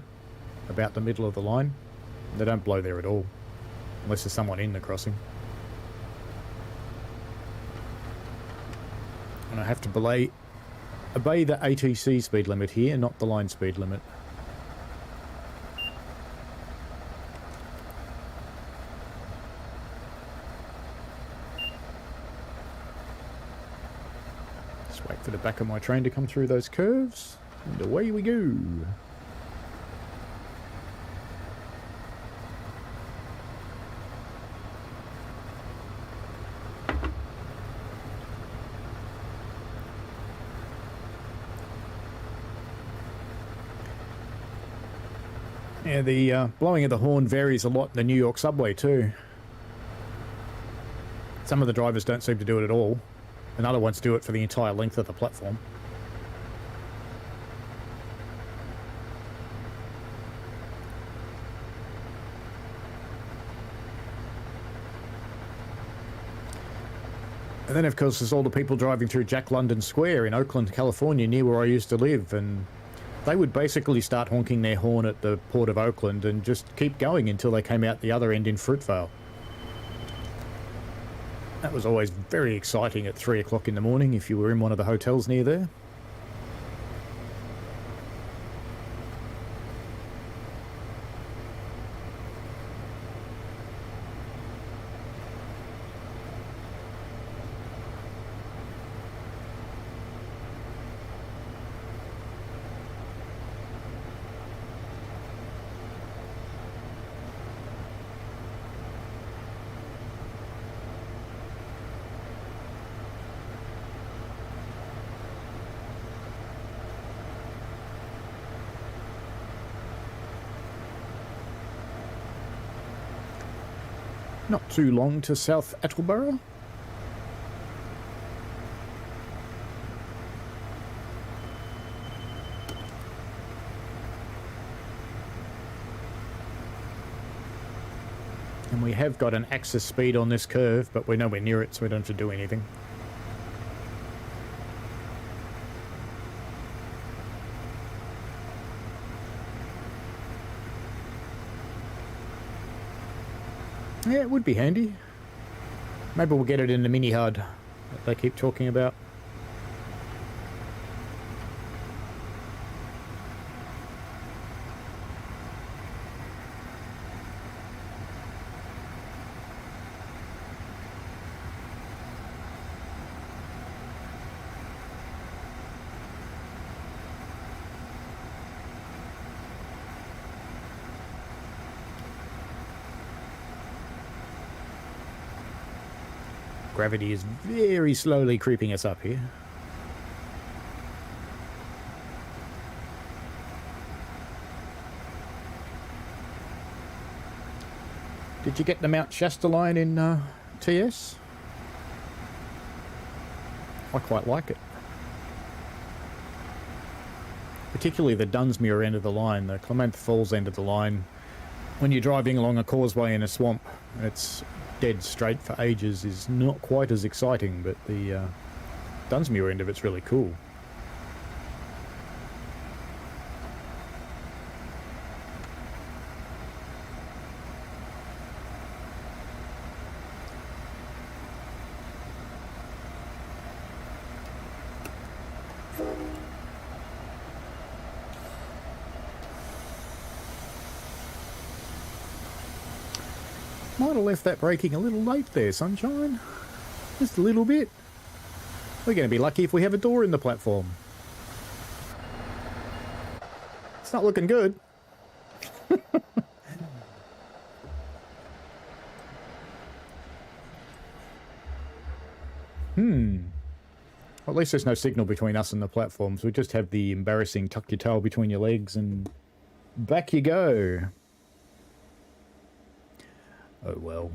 about the middle of the line. They don't blow there at all, unless there's someone in the crossing. And I have to obey the ATC speed limit here, not the line speed limit. Wait for the back of my train to come through those curves, and away we go. Yeah, the blowing of the horn varies a lot in the New York subway too. Some of the drivers don't seem to do it at all, and other ones do it for the entire length of the platform. And then, of course, there's all the people driving through Jack London Square in Oakland, California, near where I used to live, and they would basically start honking their horn at the Port of Oakland and just keep going until they came out the other end in Fruitvale. That was always very exciting at 3 o'clock in the morning if you were in one of the hotels near there. Not too long to South Attleboro. And we have got an ACSES speed on this curve, but we're nowhere near it, so we don't have to do anything. Yeah, it would be handy. Maybe we'll get it in the mini HUD that they keep talking about. Gravity is very slowly creeping us up here. Did you get the Mount Shasta line in TS? I quite like it. Particularly the Dunsmuir end of the line, the Clement Falls end of the line. When you're driving along a causeway in a swamp, it's dead straight for ages, is not quite as exciting, but the Dunsmuir end of it's really cool. Might have left that braking a little late there, sunshine. Just a little bit. We're going to be lucky if we have a door in the platform. It's not looking good. Well, at least there's no signal between us and the platforms. We just have the embarrassing tuck your tail between your legs and back you go. Oh well.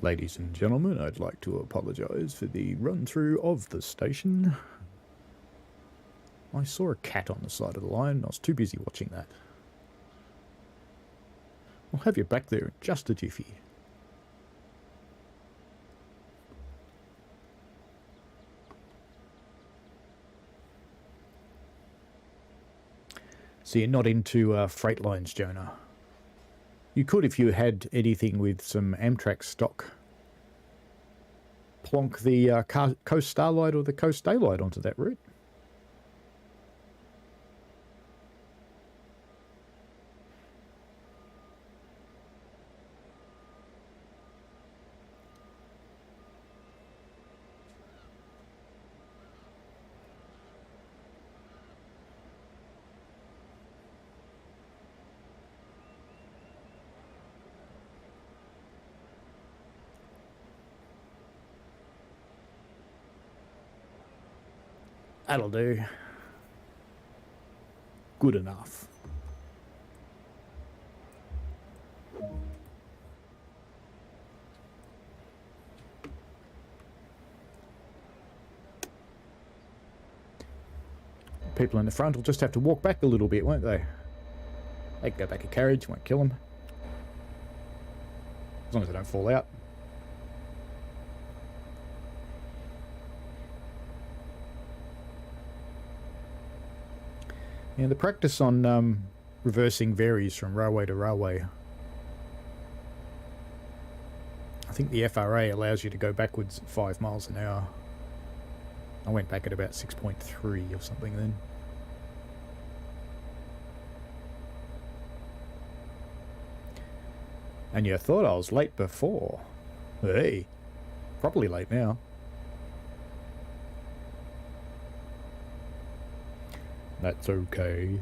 Ladies and gentlemen, I'd like to apologise for the run-through of the station. I saw a cat on the side of the line. I was too busy watching that. I'll have you back there in just a jiffy. So you're not into freight lines, Jonah? You could if you had anything with some Amtrak stock. Plonk the Coast Starlight or the Coast Daylight onto that route. That'll do. Good enough. People in the front will just have to walk back a little bit, won't they? They can go back a carriage, won't kill them. As long as they don't fall out. Yeah, the practice on reversing varies from railway to railway. I think the FRA allows you to go backwards at 5 miles an hour. I went back at about 6.3 or something then. And you thought I was late before. Hey, probably late now. That's okay.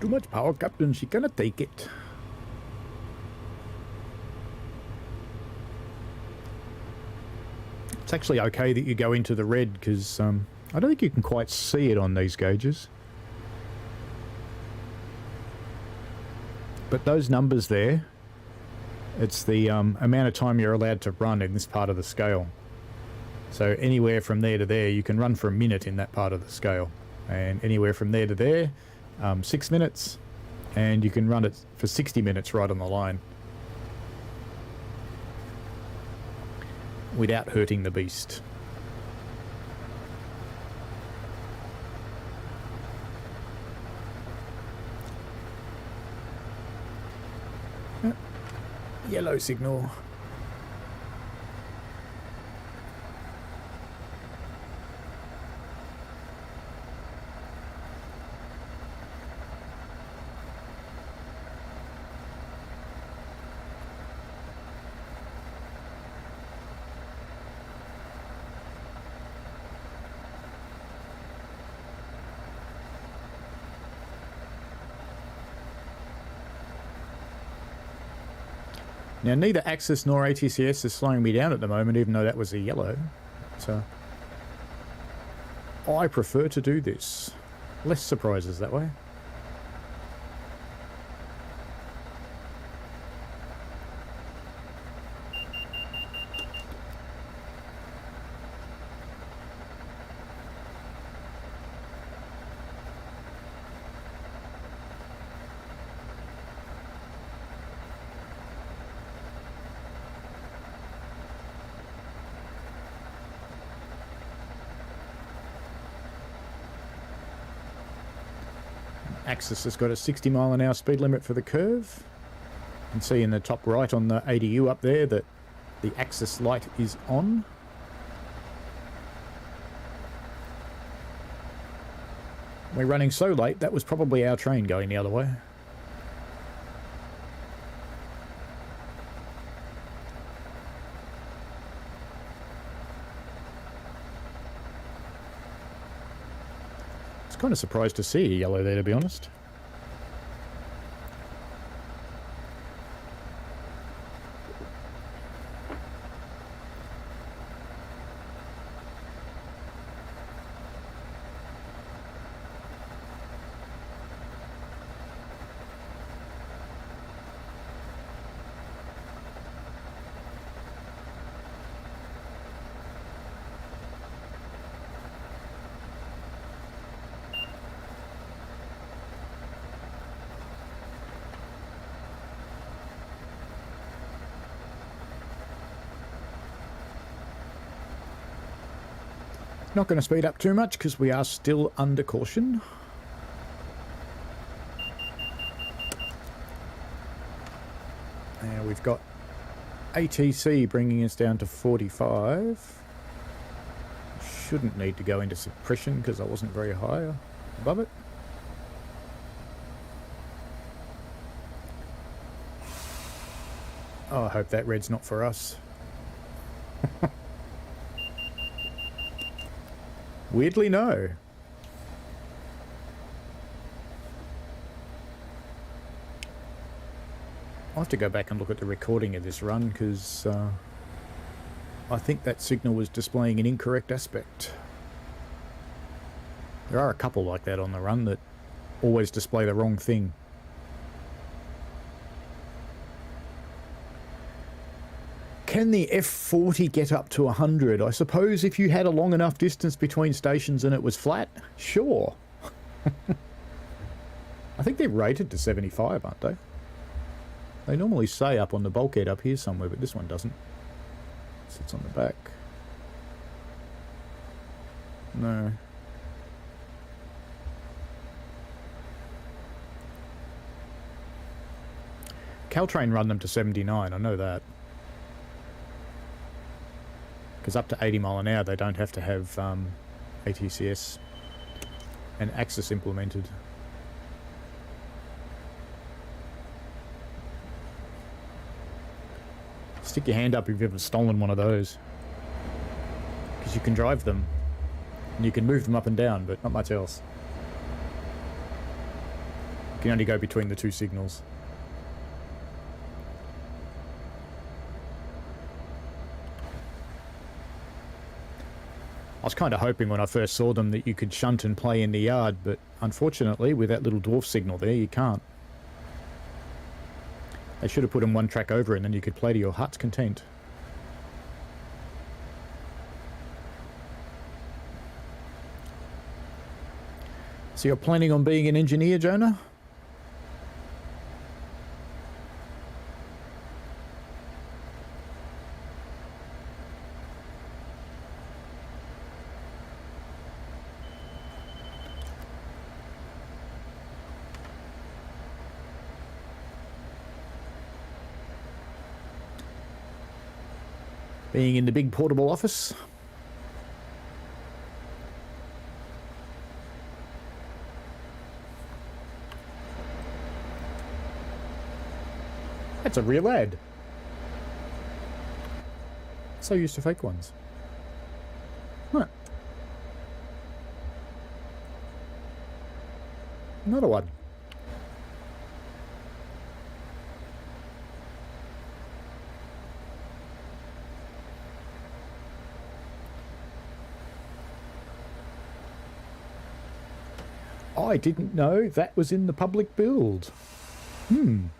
Too much power, Captain. She cannot take it. It's actually okay that you go into the red because I don't think you can quite see it on these gauges. But those numbers there, it's the amount of time you're allowed to run in this part of the scale. So anywhere from there to there, you can run for a minute in that part of the scale. And anywhere from there to there, 6 minutes. And you can run it for 60 minutes right on the line. Without hurting the beast. Yellow signal. Now, neither ACSES nor ATCS is slowing me down at the moment, even though that was a yellow. So, I prefer to do this. Less surprises that way. ACSES has got a 60 mile an hour speed limit for the curve. You can see in the top right on the ADU up there that the ACSES light is on. We're running so late, that was probably our train going the other way. Kind of surprised to see a yellow there, to be honest. Not going to speed up too much because we are still under caution. Now we've got ATC bringing us down to 45. Shouldn't need to go into suppression because I wasn't very high above it. Oh, I hope that red's not for us. Weirdly, no. I'll have to go back and look at the recording of this run because I think that signal was displaying an incorrect aspect. There are a couple like that on the run that always display the wrong thing. Can the F40 get up to 100? I suppose if you had a long enough distance between stations and it was flat, sure. I think they're rated to 75, aren't they? They normally say up on the bulkhead up here somewhere, but this one doesn't. It sits on the back. No. Caltrain run them to 79, I know that. Because up to 80 mile an hour, they don't have to have ATCS and ACSES implemented. Stick your hand up if you've ever stolen one of those. Because you can drive them. And you can move them up and down, but not much else. You can only go between the two signals. I was kind of hoping when I first saw them that you could shunt and play in the yard, but unfortunately with that little dwarf signal there, you can't. They should have put them one track over and then you could play to your heart's content. So you're planning on being an engineer, Jonah? Being in the big portable office. That's a real ad. So used to fake ones. Huh. Another one. I didn't know that was in the public build. You're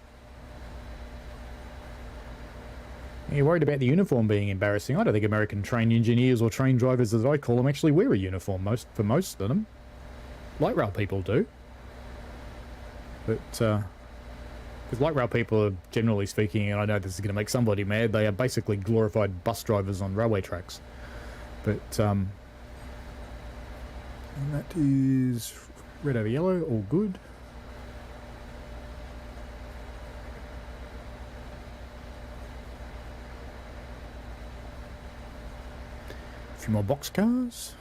worried about the uniform being embarrassing. I don't think American train engineers or train drivers, as I call them, actually wear a uniform for most of them. Light rail people do. But, because light rail people are, generally speaking, and I know this is going to make somebody mad, they are basically glorified bus drivers on railway tracks. But, and that is red over yellow, all good. A few more boxcars.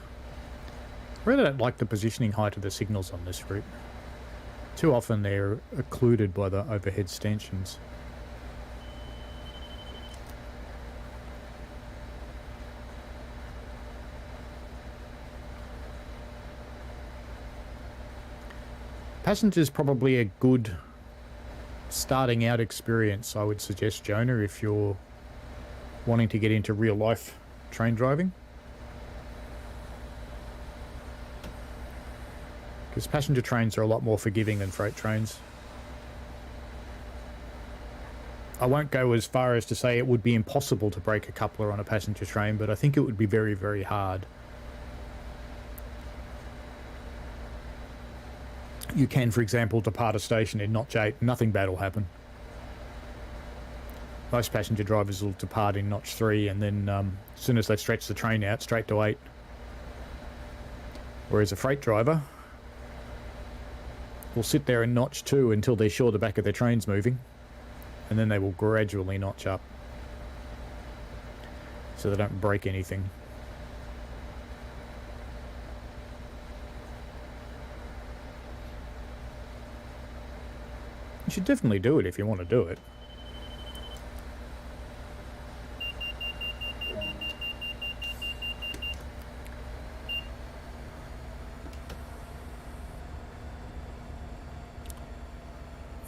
I really don't like the positioning height of the signals on this route. Too often they're occluded by the overhead stanchions. Passenger's probably a good starting out experience, I would suggest, Jonah, if you're wanting to get into real life train driving. Because passenger trains are a lot more forgiving than freight trains. I won't go as far as to say it would be impossible to break a coupler on a passenger train, but I think it would be very, very hard. You can, for example, depart a station in notch 8, nothing bad will happen. Most passenger drivers will depart in notch 3 and then as soon as they stretch the train out, straight to 8. Whereas a freight driver will sit there in notch 2 until they're sure the back of their train's moving, and then they will gradually notch up so they don't break anything. You should definitely do it if you want to do it.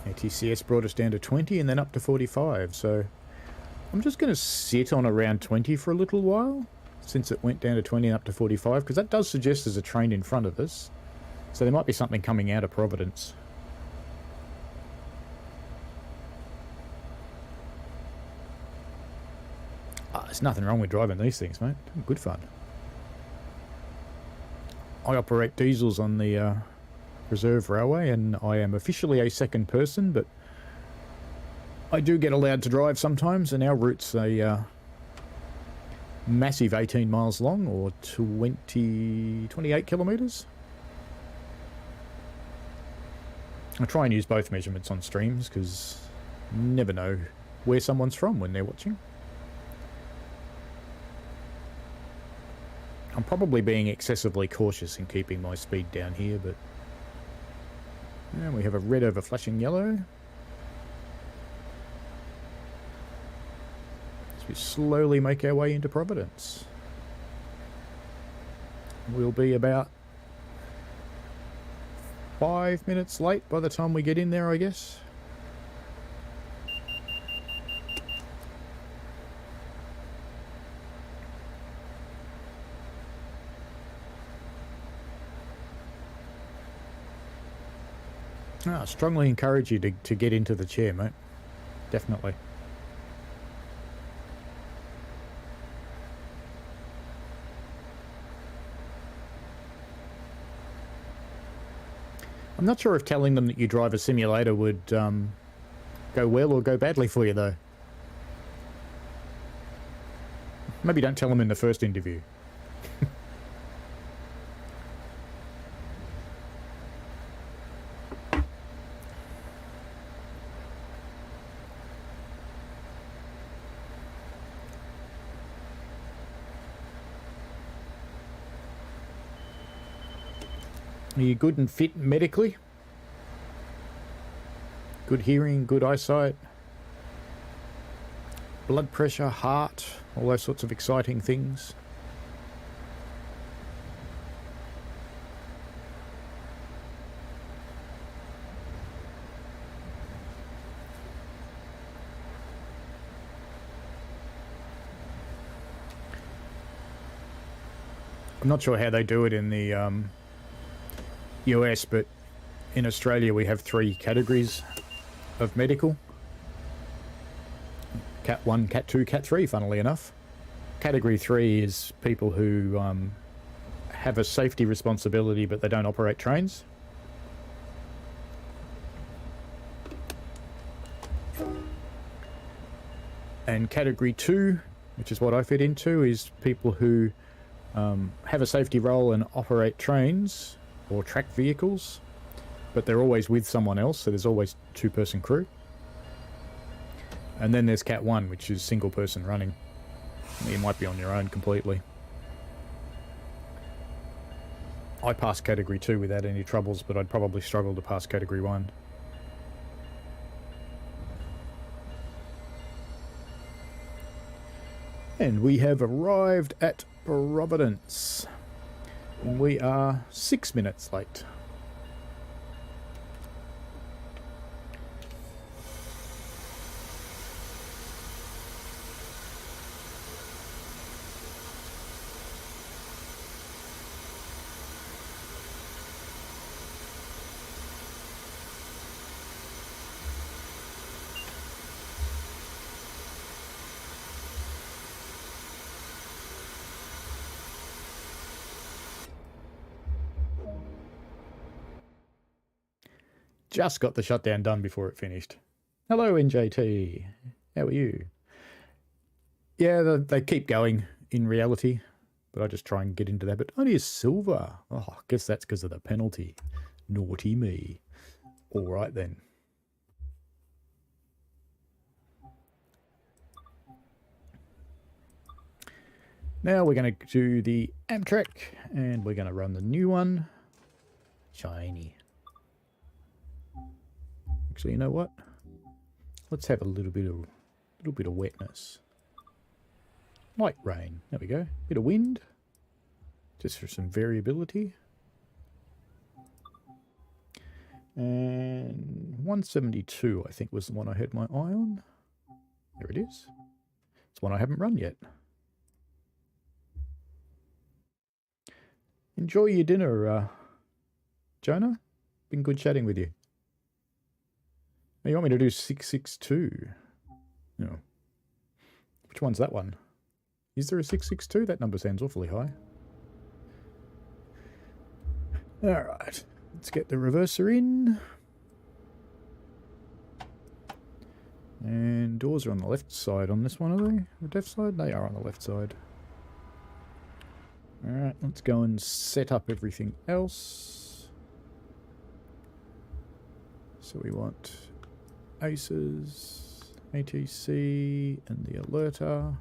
ATCS brought us down to 20 and then up to 45, so I'm just going to sit on around 20 for a little while since it went down to 20 and up to 45, because that does suggest there's a train in front of us, so there might be something coming out of Providence. There's nothing wrong with driving these things, mate. Good fun. I operate diesels on the Reserve Railway, and I am officially a second person, but I do get allowed to drive sometimes, and our route's a massive 18 miles long, or 28 kilometres. I try and use both measurements on streams, because you never know where someone's from when they're watching. I'm probably being excessively cautious in keeping my speed down here, but... And we have a red over flashing yellow. As we slowly make our way into Providence. We'll be about 5 minutes late by the time we get in there, I guess. I strongly encourage you to get into the chair, mate. Definitely. I'm not sure if telling them that you drive a simulator would go well or go badly for you, though. Maybe don't tell them in the first interview. Are you good and fit medically? Good hearing, good eyesight, blood pressure, heart, all those sorts of exciting things. I'm not sure how they do it in the US, but in Australia we have 3 categories of medical. Cat 1, Cat 2, Cat 3, funnily enough. Category 3 is people who have a safety responsibility but they don't operate trains. And Category 2, which is what I fit into, is people who have a safety role and operate trains or track vehicles, but they're always with someone else, so there's always 2-person crew. And then there's Cat 1, which is single person running. You might be on your own completely. I passed Category 2 without any troubles, but I'd probably struggle to pass Category 1. And we have arrived at Providence. And we are 6 minutes late. Just got the shutdown done before it finished. Hello, NJT. How are you? Yeah, they keep going in reality, but I just try and get into that. But only a silver. Oh, I guess that's because of the penalty. Naughty me. All right, then. Now we're going to do the Amtrak, and we're going to run the new one. Shiny. Actually, you know what? Let's have a little bit of wetness. Light rain. There we go. Bit of wind. Just for some variability. And 172, I think, was the one I had my eye on. There it is. It's one I haven't run yet. Enjoy your dinner, Jonah. Been good chatting with you. You want me to do 662? No. Which one's that one? Is there a 662? That number sounds awfully high. Alright. Let's get the reverser in. And doors are on the left side on this one, are they? The left side? They are on the left side. Alright, let's go and set up everything else. So we want ACES, ATC, and the alerter.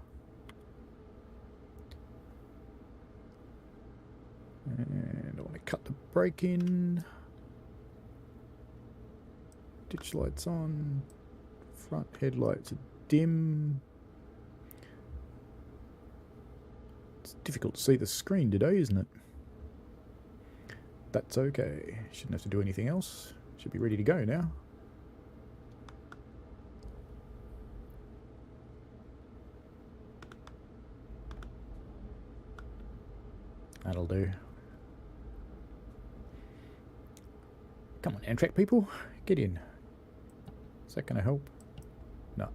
And I want to cut the brake in. Ditch lights on. Front headlights are dim. It's difficult to see the screen today, isn't it? That's okay. Shouldn't have to do anything else. Should be ready to go now. That'll do. Come on, Amtrak people. Get in. Is that going to help? No.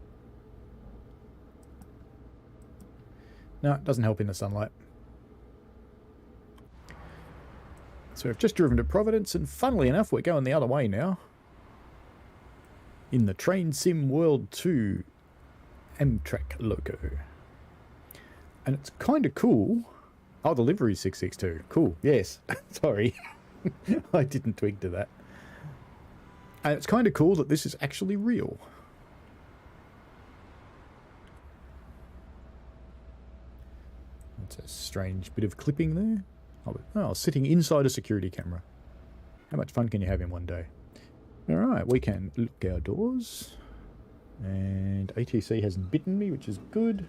No, it doesn't help in the sunlight. So we've just driven to Providence, and funnily enough, we're going the other way now. In the Train Sim World 2 Amtrak loco. And it's kind of cool. Oh, the livery 662. Cool. Yes. Sorry. I didn't twig to that. And it's kind of cool that this is actually real. That's a strange bit of clipping there. Oh, sitting inside a security camera. How much fun can you have in one day? Alright, we can look outdoors. And ATC hasn't bitten me, which is good.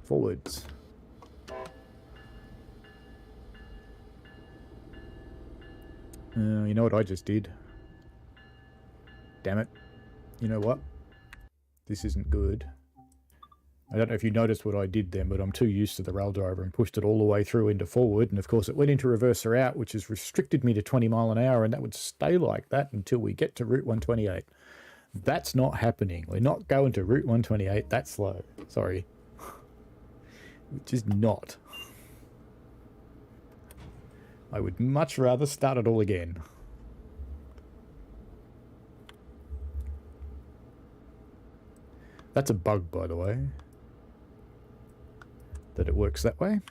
Forwards. You know what I just did? Damn it. You know what? This isn't good. I don't know if you noticed what I did then, but I'm too used to the rail driver and pushed it all the way through into forward. And of course it went into reverser out, which has restricted me to 20 mile an hour, and that would stay like that until we get to Route 128. That's not happening. We're not going to Route 128 that slow. Sorry. Which is not. I would much rather start it all again. That's a bug, by the way. That it works that way. I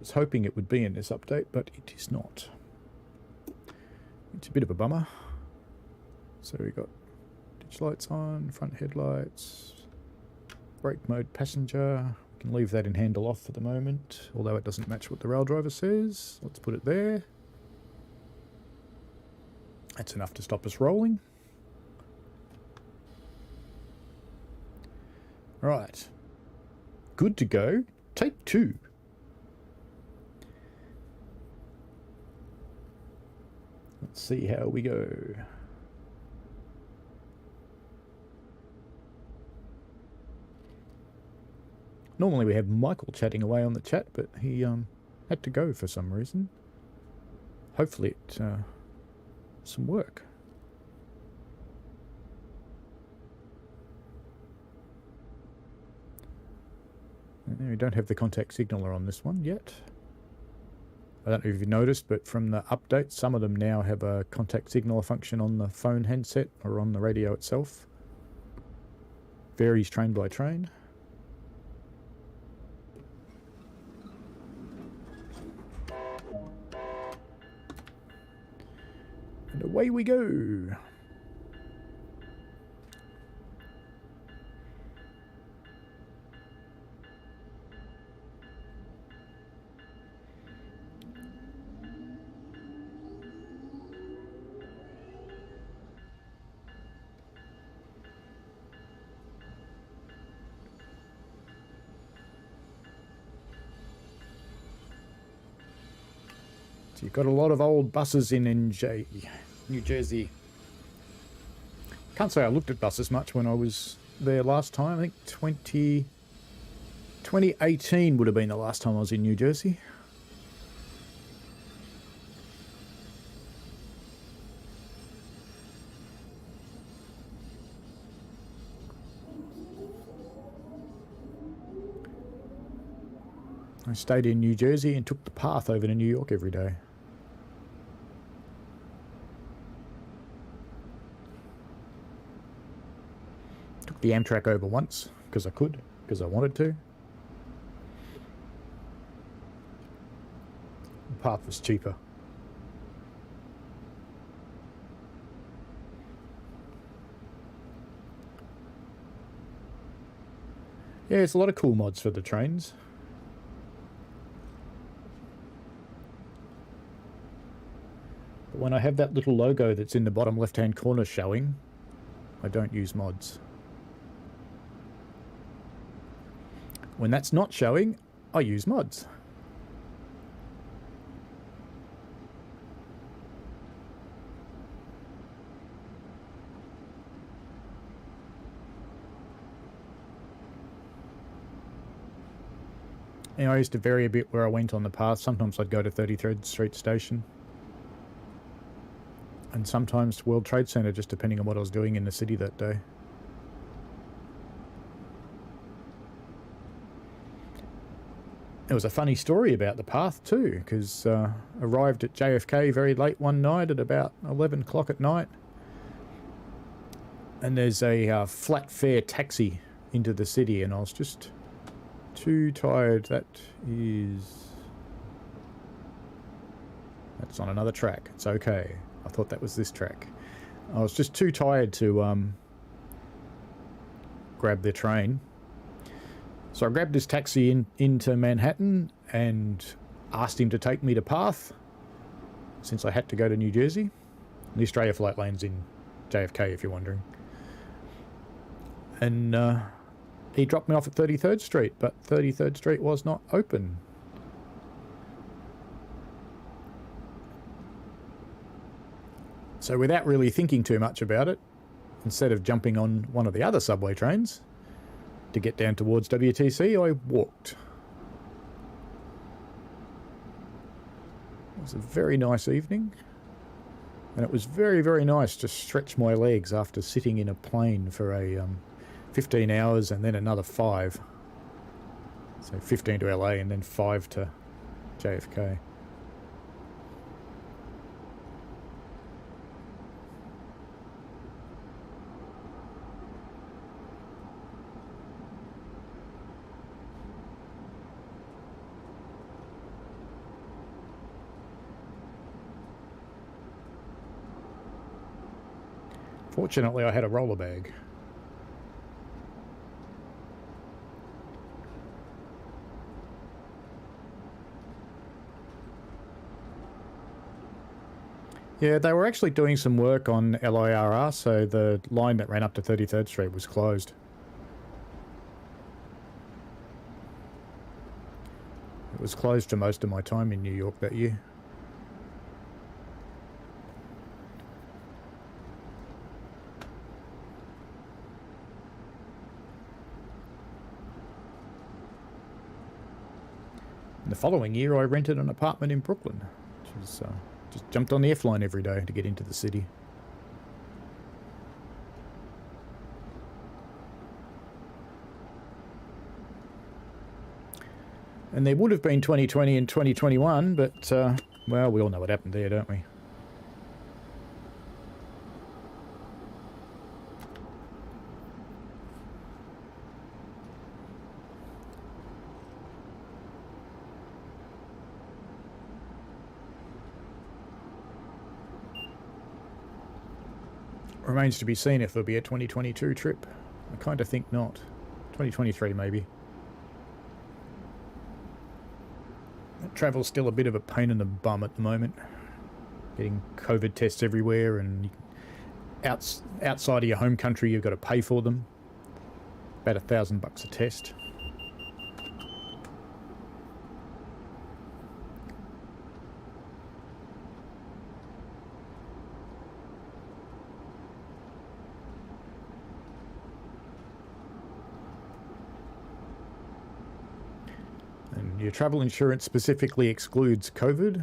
was hoping it would be in this update, but it is not. It's a bit of a bummer. So we got ditch lights on, front headlights, brake mode passenger. We can leave that in handle off for the moment, although it doesn't match what the rail driver says. Let's put it there. That's enough to stop us rolling. Right. Good to go. Take 2. Let's see how we go. Normally we have Michael chatting away on the chat, but he had to go for some reason. Hopefully it some work. We don't have the contact signaler on this one yet. I don't know if you noticed, but from the update, some of them now have a contact signaler function on the phone handset or on the radio itself. Varies train by train. And away we go. So you've got a lot of old buses in New Jersey. Can't say I looked at buses much when I was there last time. I think 2018 would have been the last time I was in New Jersey. I stayed in New Jersey and took the path over to New York every day. Took the Amtrak over once, because I could, because I wanted to. The path was cheaper. Yeah, it's a lot of cool mods for the trains. But when I have that little logo that's in the bottom left-hand corner showing, I don't use mods. When that's not showing, I use mods. And I used to vary a bit where I went on the path. Sometimes I'd go to 33rd Street Station. and sometimes World Trade Center, just depending on what I was doing in the city that day. There was a funny story about the path too, because arrived at JFK very late one night at about 11 o'clock at night, and there's a flat fare taxi into the city, and I was just too tired. That's on another track. It's okay. I thought that was this track. I was just too tired to grab the train. So I grabbed this taxi into Manhattan and asked him to take me to Path, since I had to go to New Jersey. The Australia flight lane's in JFK, if you're wondering. And he dropped me off at 33rd Street, but 33rd Street was not open. So without really thinking too much about it, instead of jumping on one of the other subway trains to get down towards WTC, I walked. It was a very nice evening, and it was very, very nice to stretch my legs after sitting in a plane for a 15 hours and then another 5. So 15 to LA and then 5 to JFK. Fortunately, I had a roller bag. Yeah, they were actually doing some work on LIRR, so the line that ran up to 33rd Street was closed. It was closed for most of my time in New York that year. The following year, I rented an apartment in Brooklyn, which was just jumped on the F line every day to get into the city. And there would have been 2020 and 2021, but, well, we all know what happened there, don't we? Remains to be seen if there'll be a 2022 trip. I kind of think not. 2023 maybe. Travel's still a bit of a pain in the bum at the moment. Getting COVID tests everywhere, and outside of your home country you've got to pay for them. About $1,000 a test. Your travel insurance specifically excludes COVID,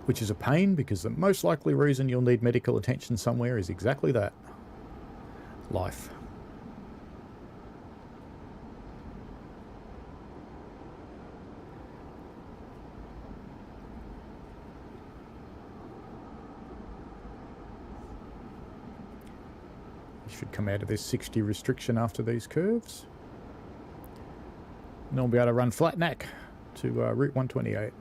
which is a pain because the most likely reason you'll need medical attention somewhere is exactly that. Life. You should come out of this 60 restriction after these curves. And I'll be able to run flat neck to Route 128.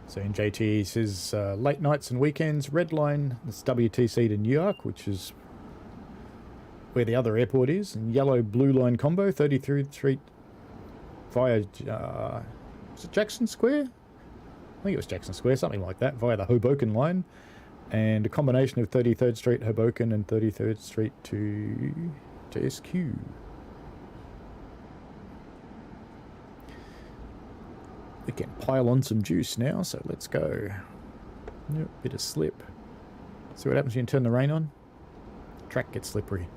So in JT he says late nights and weekends, red line, that's WTC to New York, which is where the other airport is, and yellow blue line combo, 33rd Street via, is it Jackson Square? I think it was Jackson Square, something like that, via the Hoboken line, and a combination of 33rd Street, Hoboken, and 33rd Street to SQ. We can pile on some juice now, so let's go. Yep, bit of slip. See what happens when you turn the rain on? Track gets slippery.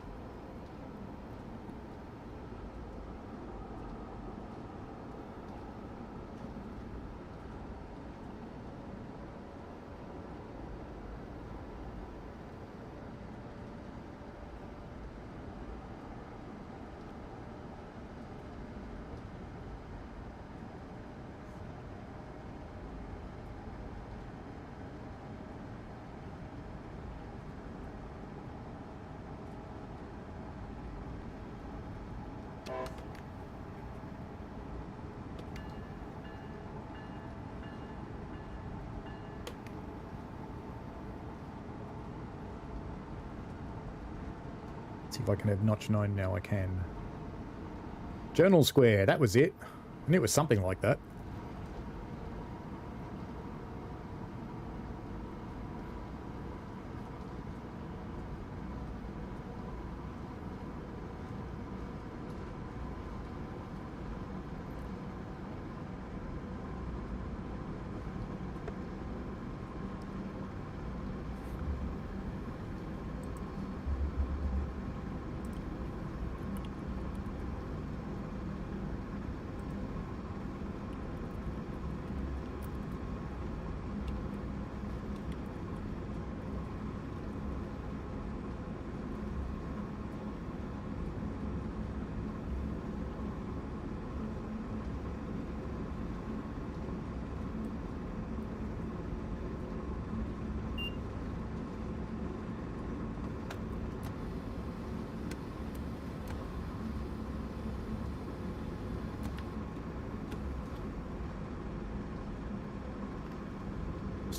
See if I can have notch 9 now. I can. Journal Square, that was it. I knew it was something like that.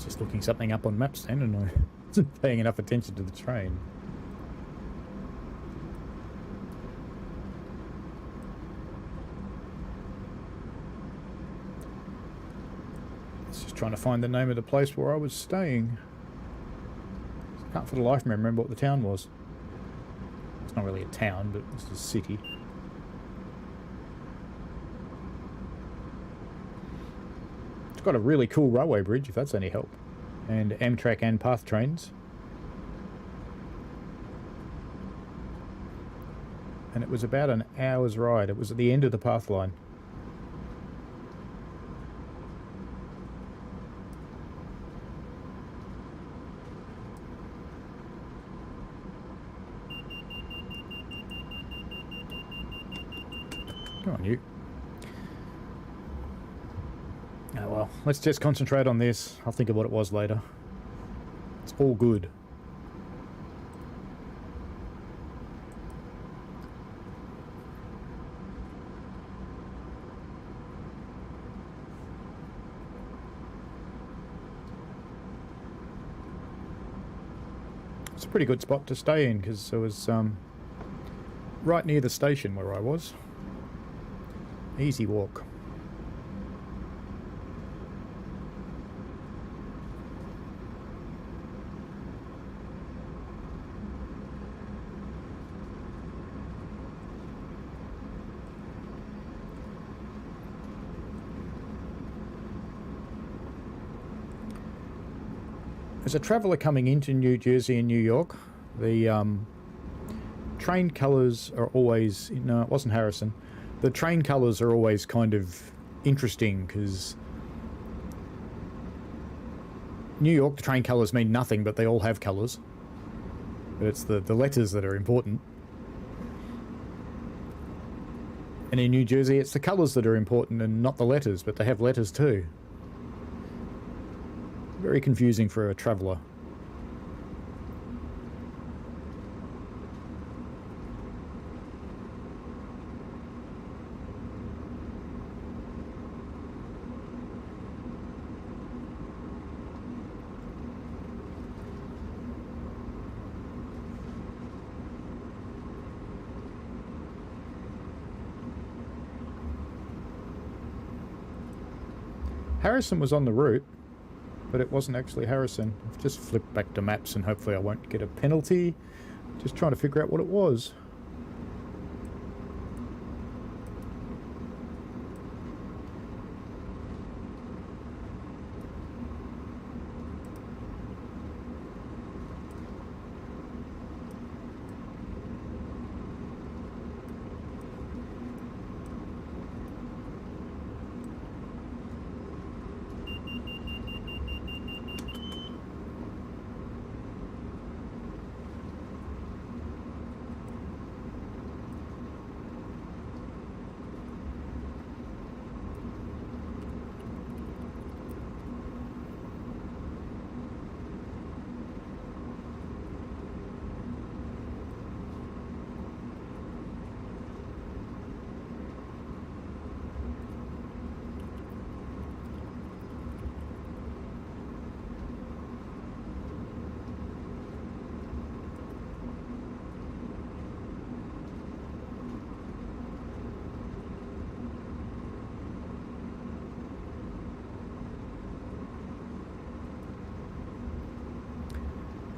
Just looking something up on maps then, and I wasn't paying enough attention to the train. Just trying to find the name of the place where I was staying. I can't for the life of me remember what the town was. It's not really a town, but it's a city. Got a really cool railway bridge, if that's any help, and Amtrak and path trains, and it was about an hour's ride. It was at the end of the path line. Come on, you. Oh well, let's just concentrate on this. I'll think of what it was later. It's all good. It's a pretty good spot to stay in because it was right near the station where I was. Easy walk. As a traveller coming into New Jersey and New York, the train colours are always... No, it wasn't Harrison. The train colours are always kind of interesting because New York, the train colours mean nothing, but they all have colours. But it's the letters that are important. And in New Jersey, it's the colours that are important and not the letters, but they have letters too. Very confusing for a traveller. Harrison was on the route, but it wasn't actually Harrison. I've just flipped back to maps and hopefully I won't get a penalty. Just trying to figure out what it was.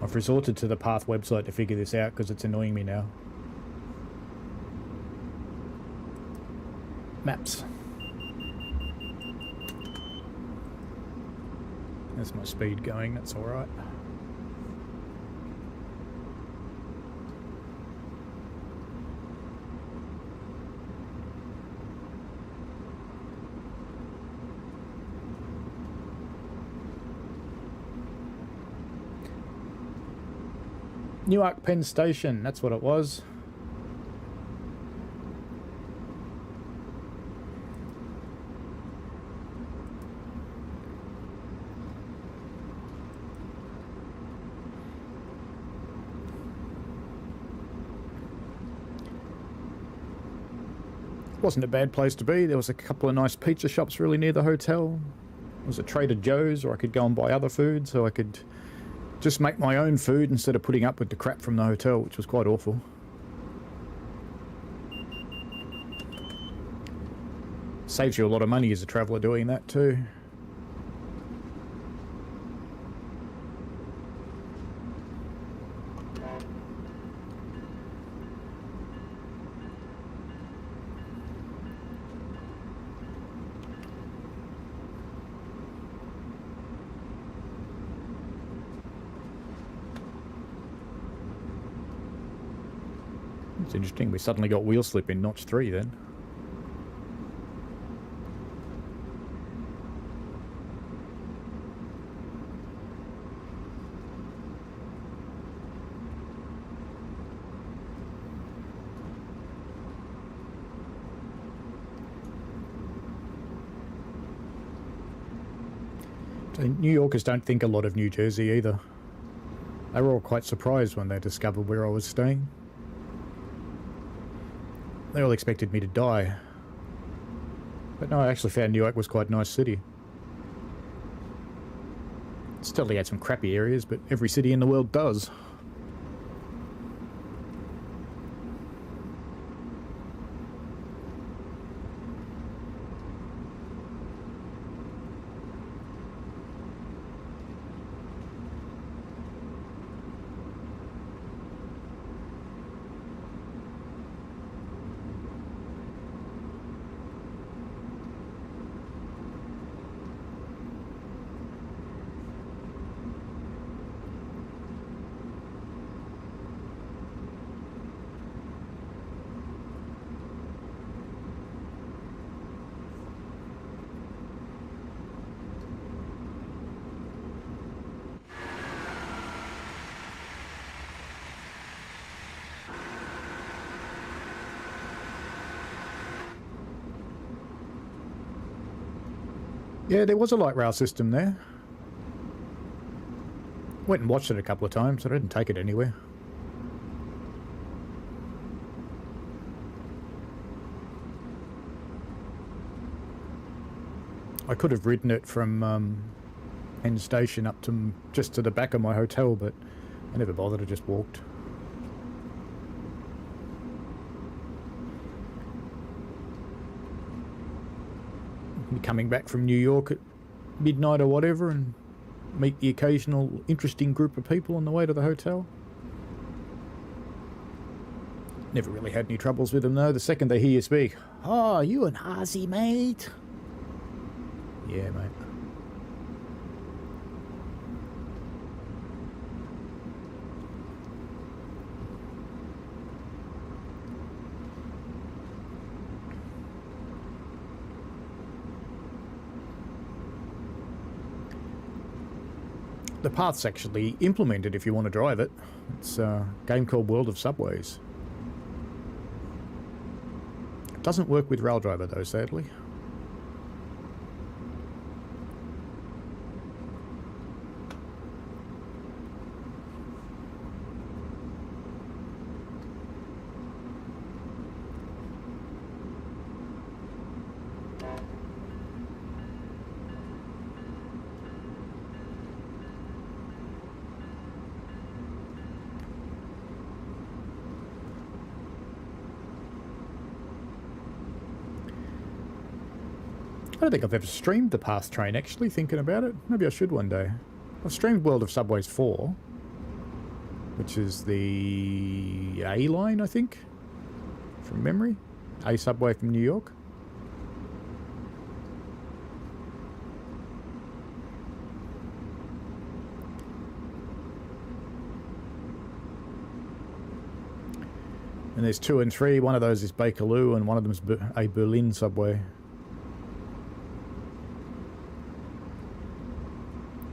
I've resorted to the Path website to figure this out because it's annoying me now. Maps. There's my speed going, that's alright. Newark Penn Station, that's what it was. Wasn't a bad place to be. There was a couple of nice pizza shops really near the hotel. There was a Trader Joe's, or I could go and buy other food, so I could just make my own food instead of putting up with the crap from the hotel, which was quite awful. Saves you a lot of money as a traveller doing that too. It's interesting, we suddenly got wheel slip in notch 3 then. So New Yorkers don't think a lot of New Jersey either. They were all quite surprised when they discovered where I was staying. They all expected me to die. But no, I actually found Newark was quite a nice city. It still had some crappy areas, but every city in the world does. Yeah, there was a light rail system there. Went and watched it a couple of times, but I didn't take it anywhere. I could have ridden it from Penn Station up to just to the back of my hotel, but I never bothered, I just walked. Coming back from New York at midnight or whatever and meet the occasional interesting group of people on the way to the hotel. Never really had any troubles with them though. The second they hear you speak, "Oh, you an Aussie, mate?" Yeah, mate. The path's actually implemented if you want to drive it. It's a game called World of Subways. It doesn't work with Rail Driver though, sadly. I don't think I've ever streamed the Path train, actually, thinking about it. Maybe I should one day. I've streamed World of Subways 4. which is the A line, I think, from memory. A subway from New York. And there's 2 and 3. One of those is Bakerloo, and one of them is a Berlin subway.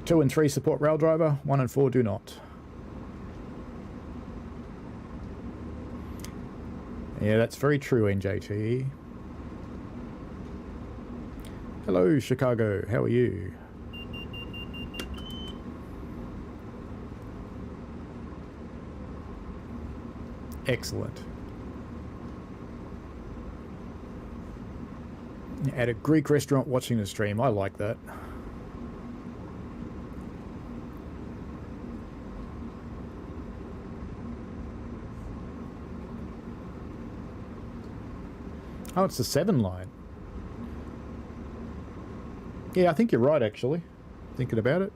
2 and 3 support rail driver. 1 and 4 do not. Yeah, that's very true, NJT. Hello, Chicago. How are you? Excellent. At a Greek restaurant watching the stream. I like that. Oh, it's the 7 line. Yeah, I think you're right, actually. Thinking about it.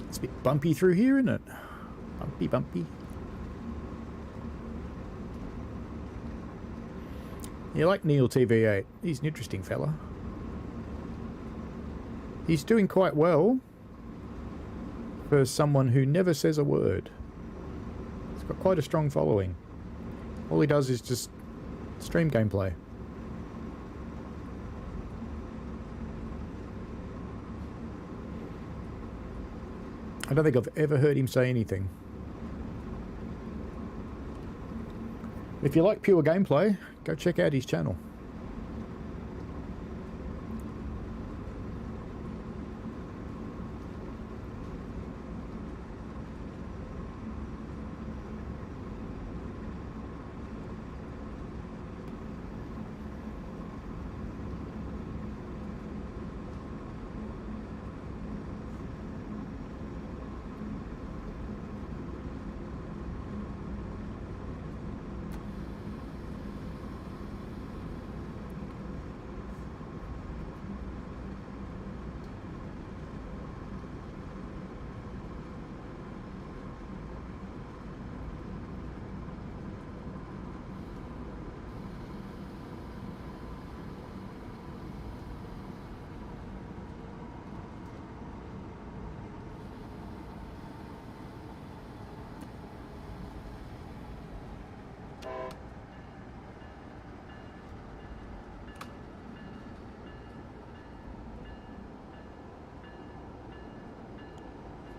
It's a bit bumpy through here, isn't it? Bumpy, bumpy. You like Neil TV8. He's an interesting fella. He's doing quite well for someone who never says a word. He's got quite a strong following. All he does is just stream gameplay. I don't think I've ever heard him say anything. If you like pure gameplay, go check out his channel.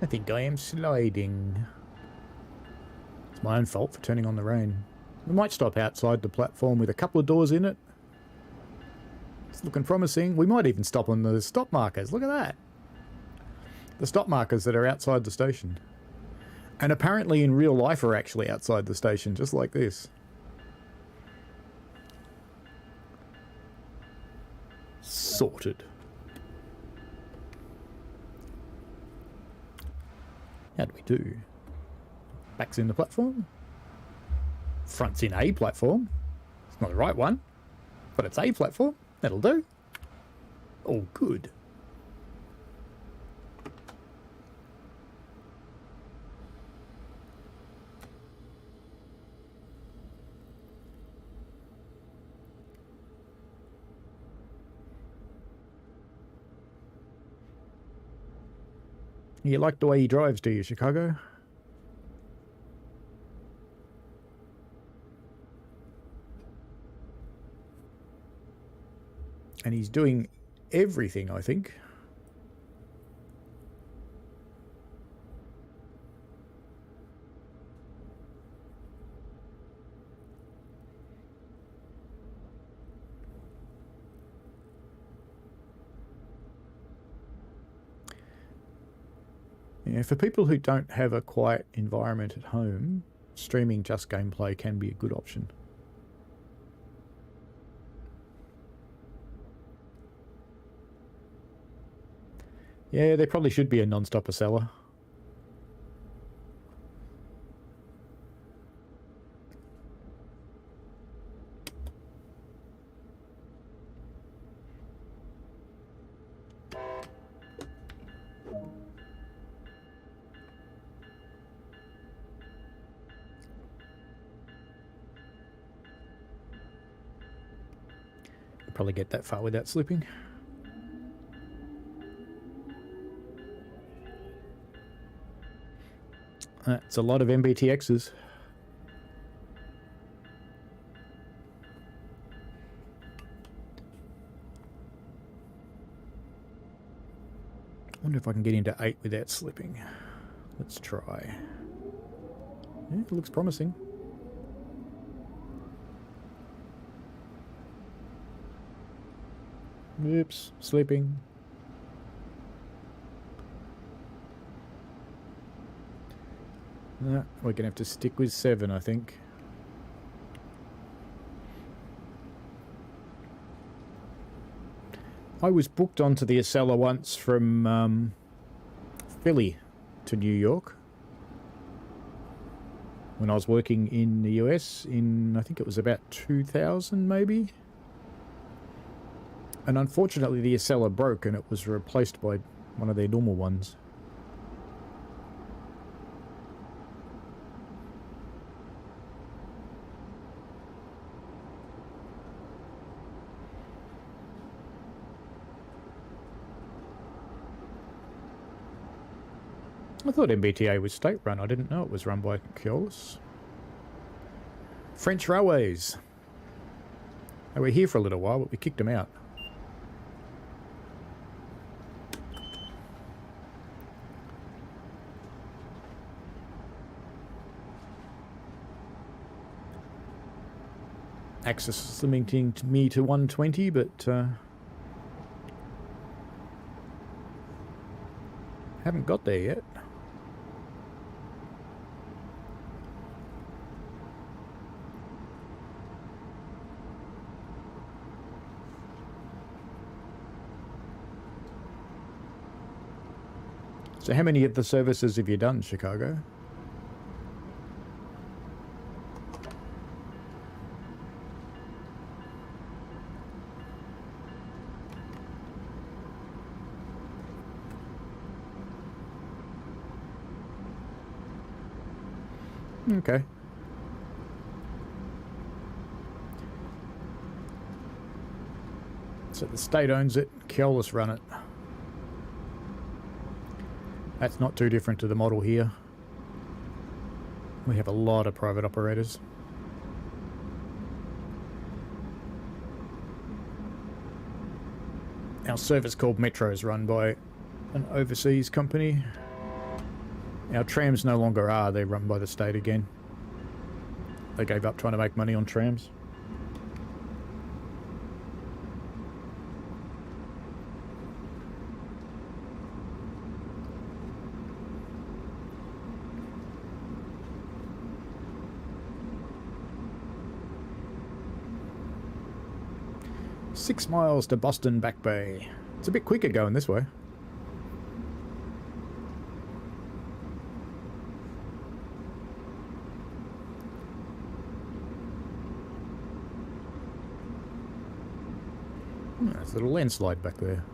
I think I am sliding. It's my own fault for turning on the rain. We might stop outside the platform with a couple of doors in it. It's looking promising. We might even stop on the stop markers. Look at that. The stop markers that are outside the station. And apparently in real life are actually outside the station, just like this. Sorted. How do we do? Back's in the platform. Front's in A platform. It's not the right one, but it's A platform. That'll do. All good. You like the way he drives, do you, Chicago? And he's doing everything, I think. Yeah, for people who don't have a quiet environment at home, streaming just gameplay can be a good option. Yeah, there probably should be a non-stopper seller. probably get that far without slipping. That's a lot of MBTXs. I wonder if I can get into 8 without slipping. Let's try. Yeah, it looks promising. Oops, slipping. We're going to have to stick with 7, I think. I was booked onto the Acela once from Philly to New York when I was working in the US in, I think it was about 2000 maybe. And unfortunately the Acela broke and it was replaced by one of their normal ones. I thought MBTA was state-run. I didn't know it was run by Keolis. French Railways. They were here for a little while, but we kicked them out. ACSES is limiting me to 120, but haven't got there yet. So how many of the services have you done, Chicago? Okay. So the state owns it, Keolis run it. That's not too different to the model here. We have a lot of private operators. Our service called Metro is run by an overseas company. Our trams no longer are, they're run by the state again. They gave up trying to make money on trams. Six miles to Boston Back Bay. It's a bit quicker going this way. There's a little landslide back there.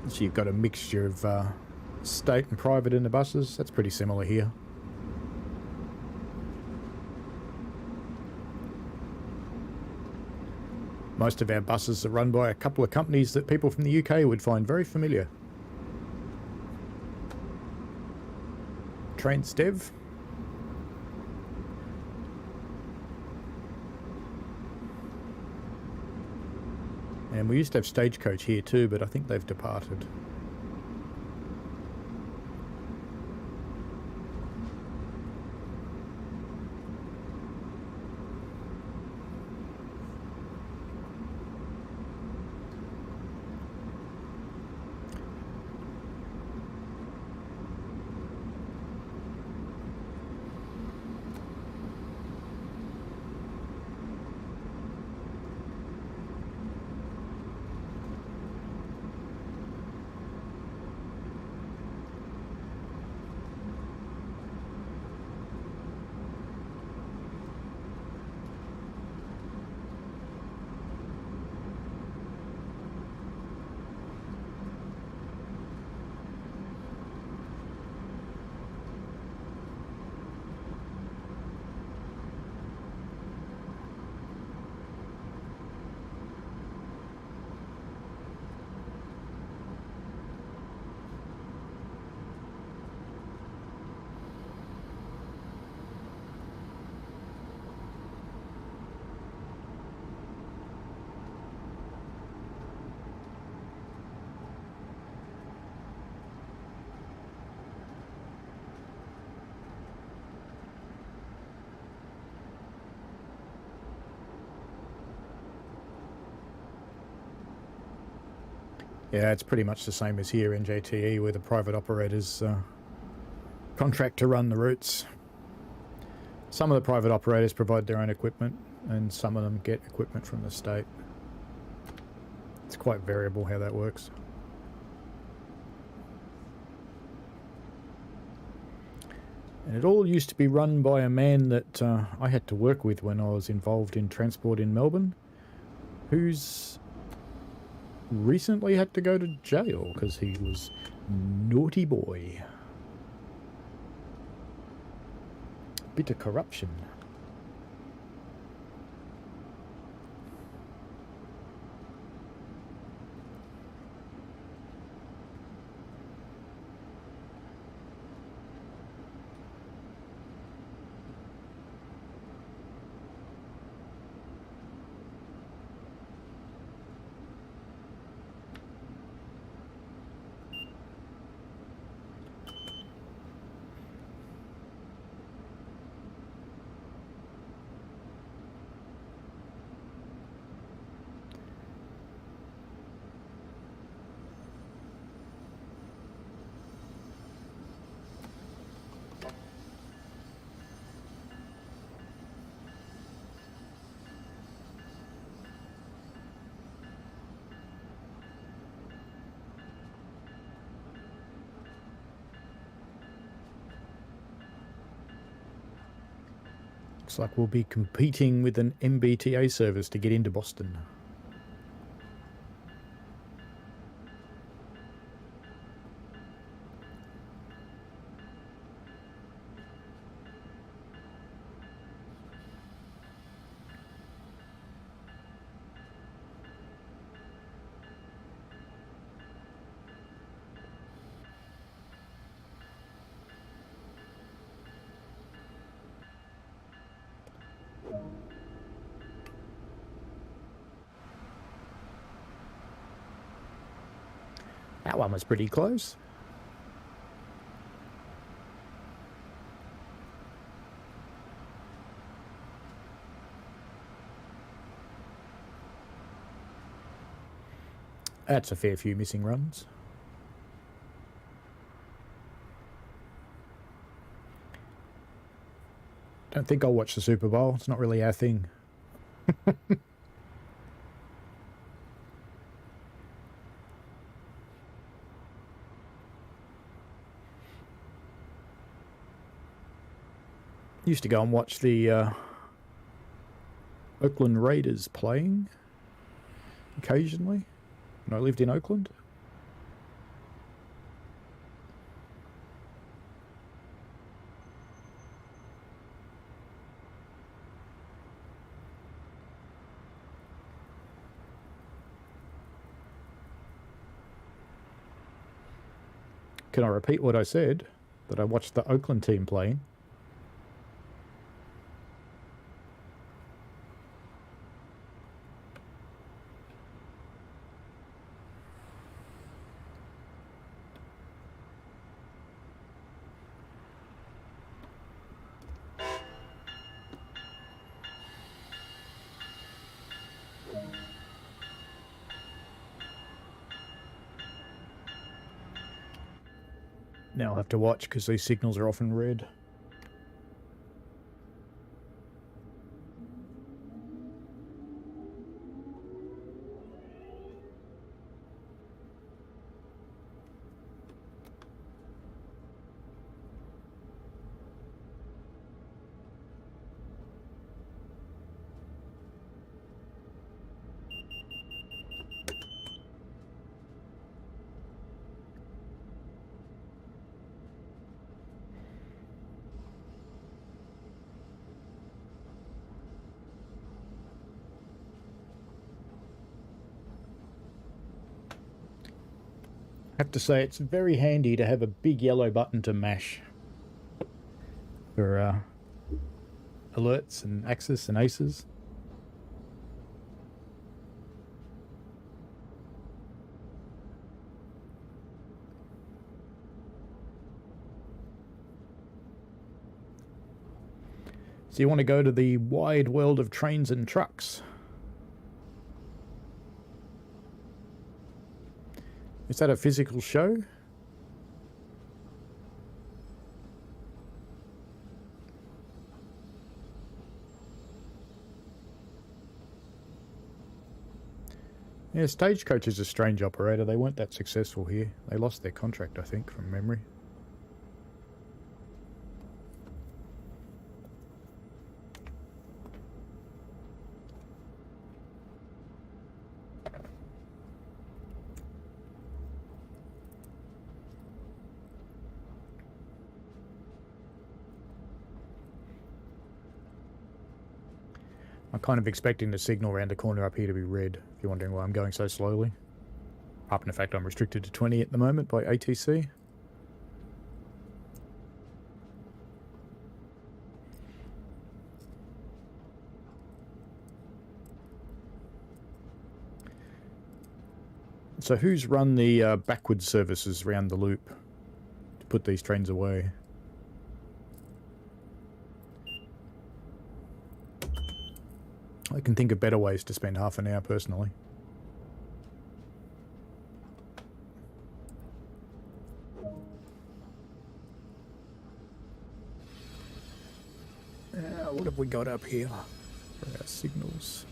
So you've got a mixture of state and private in the buses. That's pretty similar here. Most of our buses are run by a couple of companies that people from the UK would find very familiar. Transdev. And we used to have Stagecoach here too, but I think they've departed. Yeah, it's pretty much the same as here in JTE, where the private operators contract to run the routes. Some of the private operators provide their own equipment, and some of them get equipment from the state. It's quite variable how that works. And it all used to be run by a man that I had to work with when I was involved in transport in Melbourne, who's recently had to go to jail because he was naughty boy. Bit of corruption. Looks like we'll be competing with an MBTA service to get into Boston. That one was pretty close. That's a fair few missing runs. Don't think I'll watch the Super Bowl. It's not really our thing. Used to go and watch the Oakland Raiders playing occasionally when I lived in Oakland. Can I repeat what I said? That I watched the Oakland team playing. Now I'll have to watch because these signals are often red. I have to say it's very handy to have a big yellow button to mash for alerts and ACSES and ACES. So you want to go to the wide world of trains and trucks. Is that a physical show? Yeah, Stagecoach is a strange operator. They weren't that successful here. They lost their contract, I think, from memory. I'm kind of expecting the signal around the corner up here to be red, if you're wondering why I'm going so slowly. Apart from the fact I'm restricted to 20 at the moment by ATC. So who's run the backwards services around the loop to put these trains away? I can think of better ways to spend half an hour personally. What have we got up here for our signals?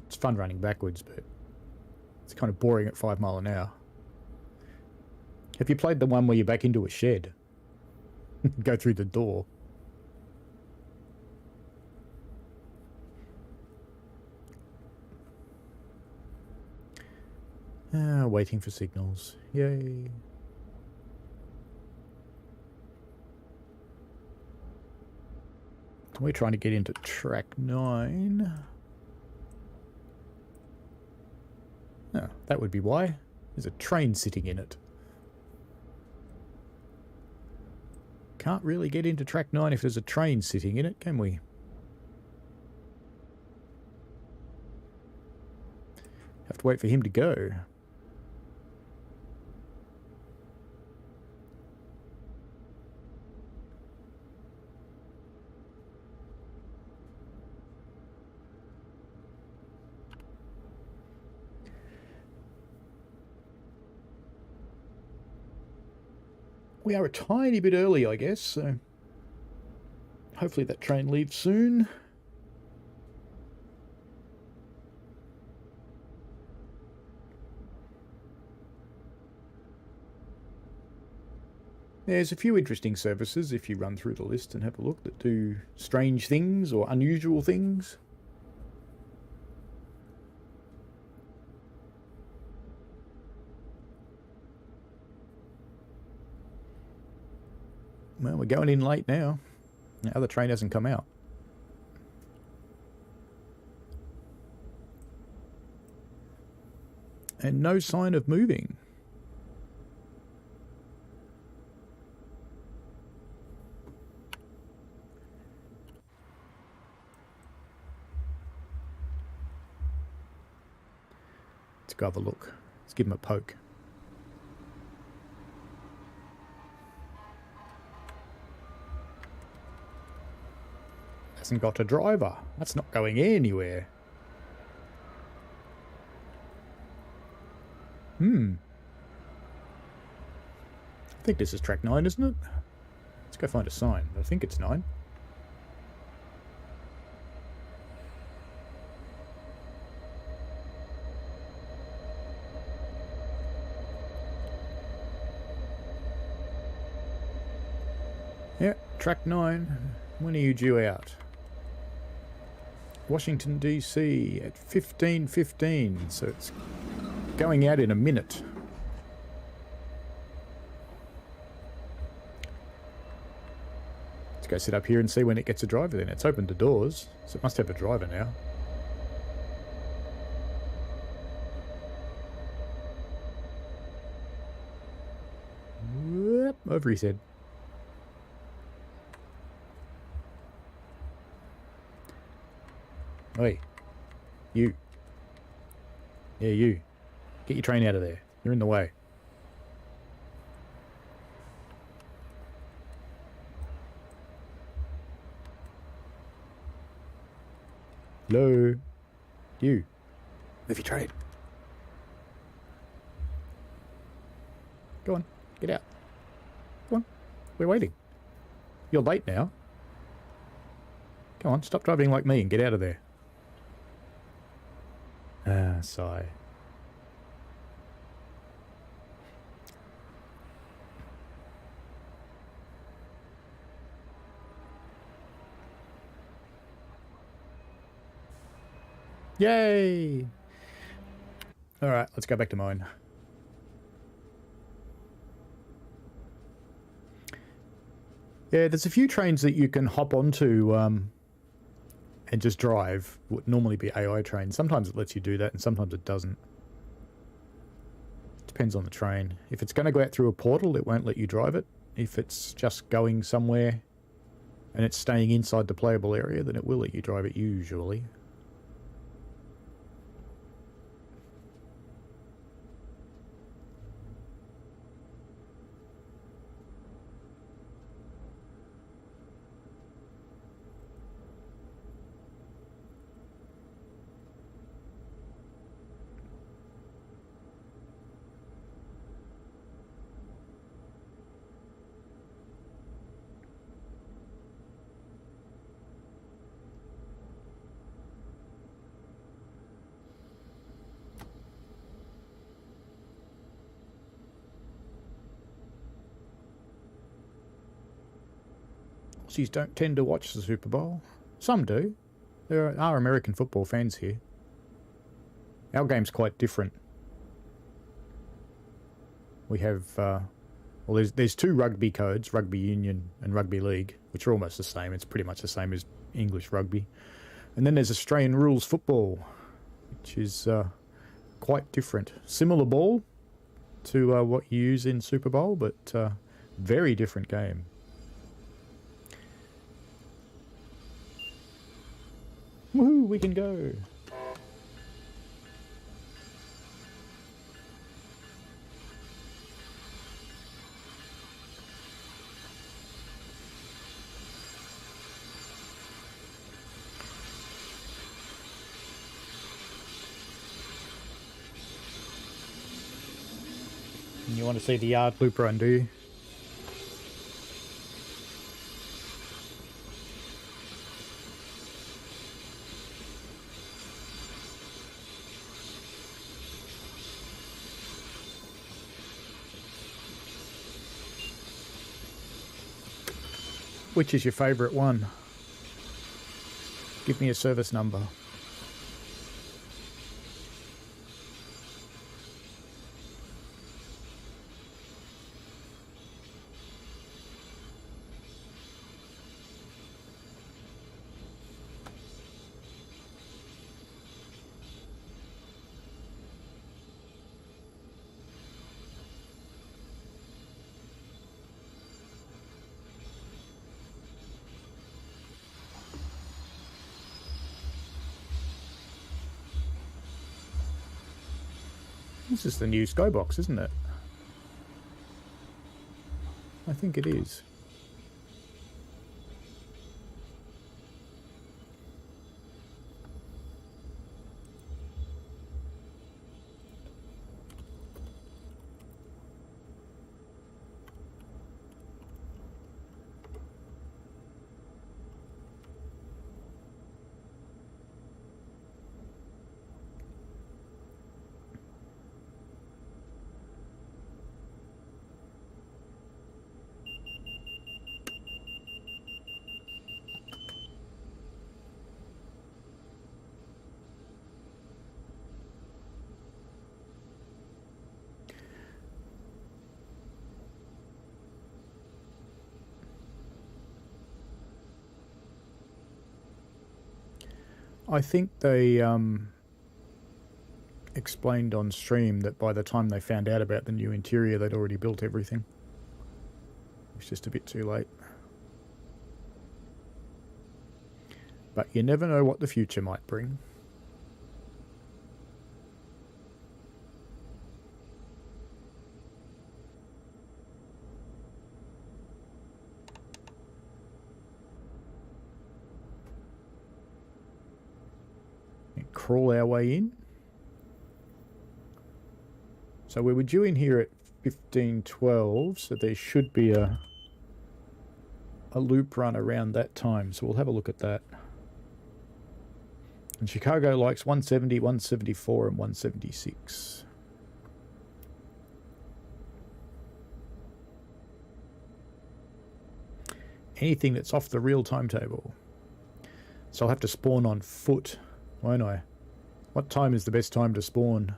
It's fun running backwards, but it's kind of boring at 5 mile an hour. Have you played the one where you back into a shed? Go through the door. Waiting for signals. Yay. We're trying to get into track 9. Oh, that would be why. There's a train sitting in it. Can't really get into track 9 if there's a train sitting in it, can we? Have to wait for him to go. We are a tiny bit early, I guess, so hopefully that train leaves soon. There's a few interesting services if you run through the list and have a look that do strange things or unusual things. Well, we're going in late now. The other train hasn't come out. And no sign of moving. Let's go have a look. Let's give him a poke. Hasn't got a driver. That's not going anywhere. I think this is track 9, isn't it? Let's go find a sign. I think it's 9. Yeah, track 9. When are you due out? Washington, D.C. at 15:15, so it's going out in a minute. Let's go sit up here and see when it gets a driver then. It's opened the doors, so it must have a driver now. Over his head. Oi. You. Yeah, you. Get your train out of there. You're in the way. Hello. You. Move your train. Go on. Get out. Go on. We're waiting. You're late now. Come on. Stop driving like me and get out of there. Ah, sigh. Yay! Alright, let's go back to mine. Yeah, there's a few trains that you can hop onto and just drive. Would normally be AI trains. Sometimes it lets you do that and sometimes it doesn't. Depends on the train. If it's going to go out through a portal, it won't let you drive it. If it's just going somewhere and it's staying inside the playable area, then it will let you drive it usually. Aussies don't tend to watch the Super Bowl. Some do. There are American football fans here. Our game's quite different. We have, well, there's two rugby codes, rugby union and rugby league, which are almost the same. It's pretty much the same as English rugby. And then there's Australian rules football, which is quite different. Similar ball to what you use in Super Bowl, but very different game. Woohoo, we can go. You want to see the yard loop run, do you? Which is your favourite one? Give me a service number. This is the new Skybox, isn't it? I think it is. I think they explained on stream that by the time they found out about the new interior, they'd already built everything. It's just a bit too late. But you never know what the future might bring. And crawl our way in. So we were due in here at 15:12, so there should be a loop run around that time, so we'll have a look at that. And Chicago likes 170, 174, and 176. Anything that's off the real timetable. So I'll have to spawn on foot, won't I? What time is the best time to spawn?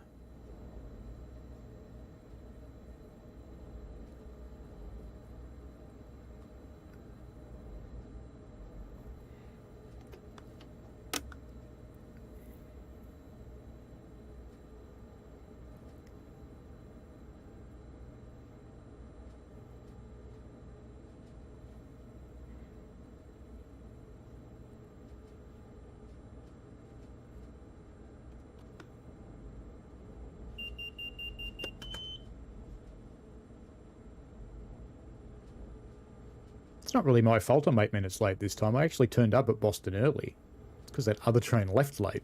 It's not really my fault I'm 8 minutes late this time. I actually turned up at Boston early. It's because that other train left late.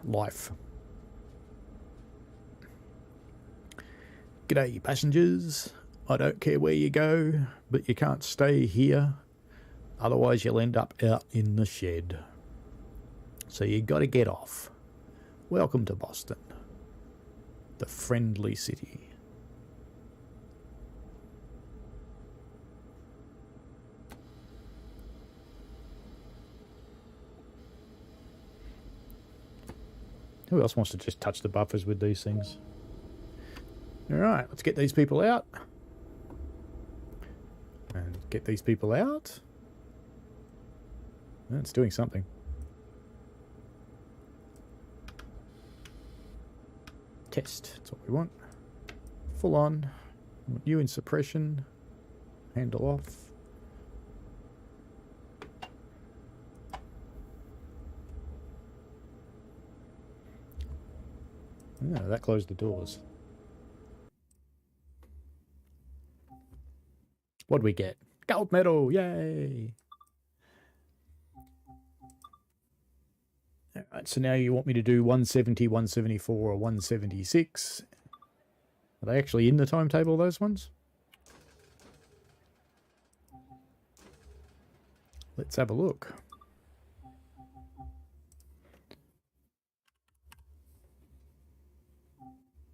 Life. G'day, passengers. I don't care where you go, but you can't stay here. Otherwise you'll end up out in the shed. So you got to get off. Welcome to Boston. The friendly city. Who else wants to just touch the buffers with these things? Alright, let's get these people out. And get these people out. Oh, it's doing something. Test, that's what we want. Full on. You in suppression. Handle off. Oh, that closed the doors. What'd we get? Gold medal! Yay! Alright, so now you want me to do 170, 174, or 176. Are they actually in the timetable, those ones? Let's have a look.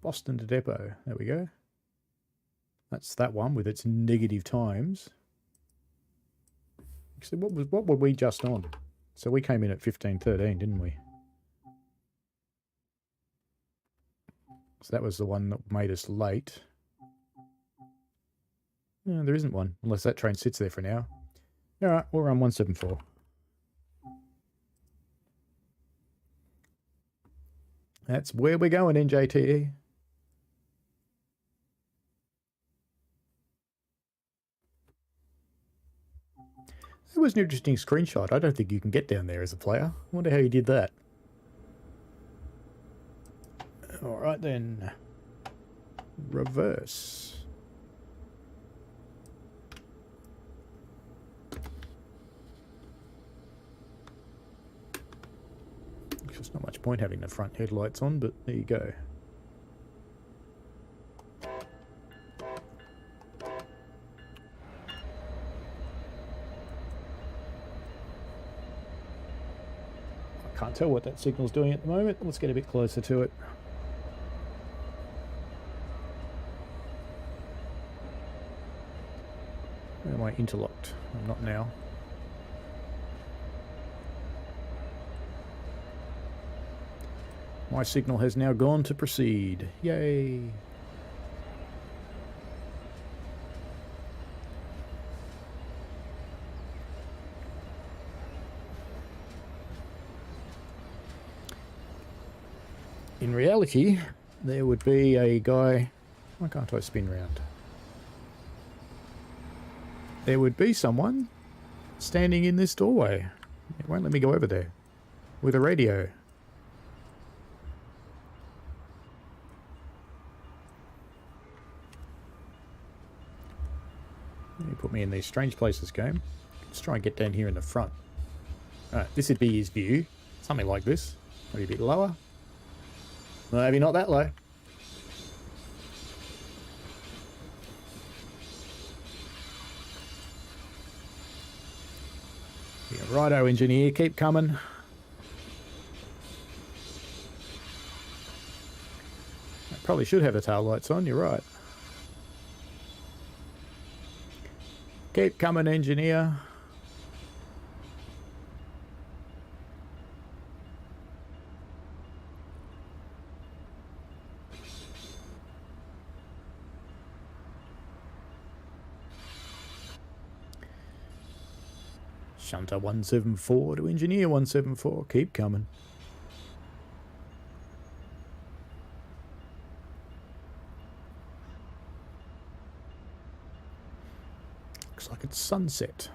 Boston to depot. There we go. That's that one with its negative times. Actually, what were we just on? So we came in at 15:13, didn't we? So that was the one that made us late. No, there isn't one, unless that train sits there for now. Alright, we'll run 174. That's where we're going, NJTE. It was an interesting screenshot. I don't think you can get down there as a player. I wonder how you did that. Alright then. Reverse. There's not much point having the front headlights on, but there you go. Can't tell what that signal's doing at the moment. Let's get a bit closer to it. Where am I interlocked? I'm not now. My signal has now gone to proceed. Yay! In reality, there would be a guy Why can't I spin round? There would be someone standing in this doorway. It won't let me go over there with a radio. You put me in these strange places, game. Let's try and get down here in the front. Alright, this would be his view. Something like this. Maybe a bit lower. Maybe not that low. Yeah, righto, engineer. Keep coming. I probably should have the tail lights on. You're right. Keep coming, engineer. Shunter 174 to engineer 174. Keep coming. Looks like it's sunset.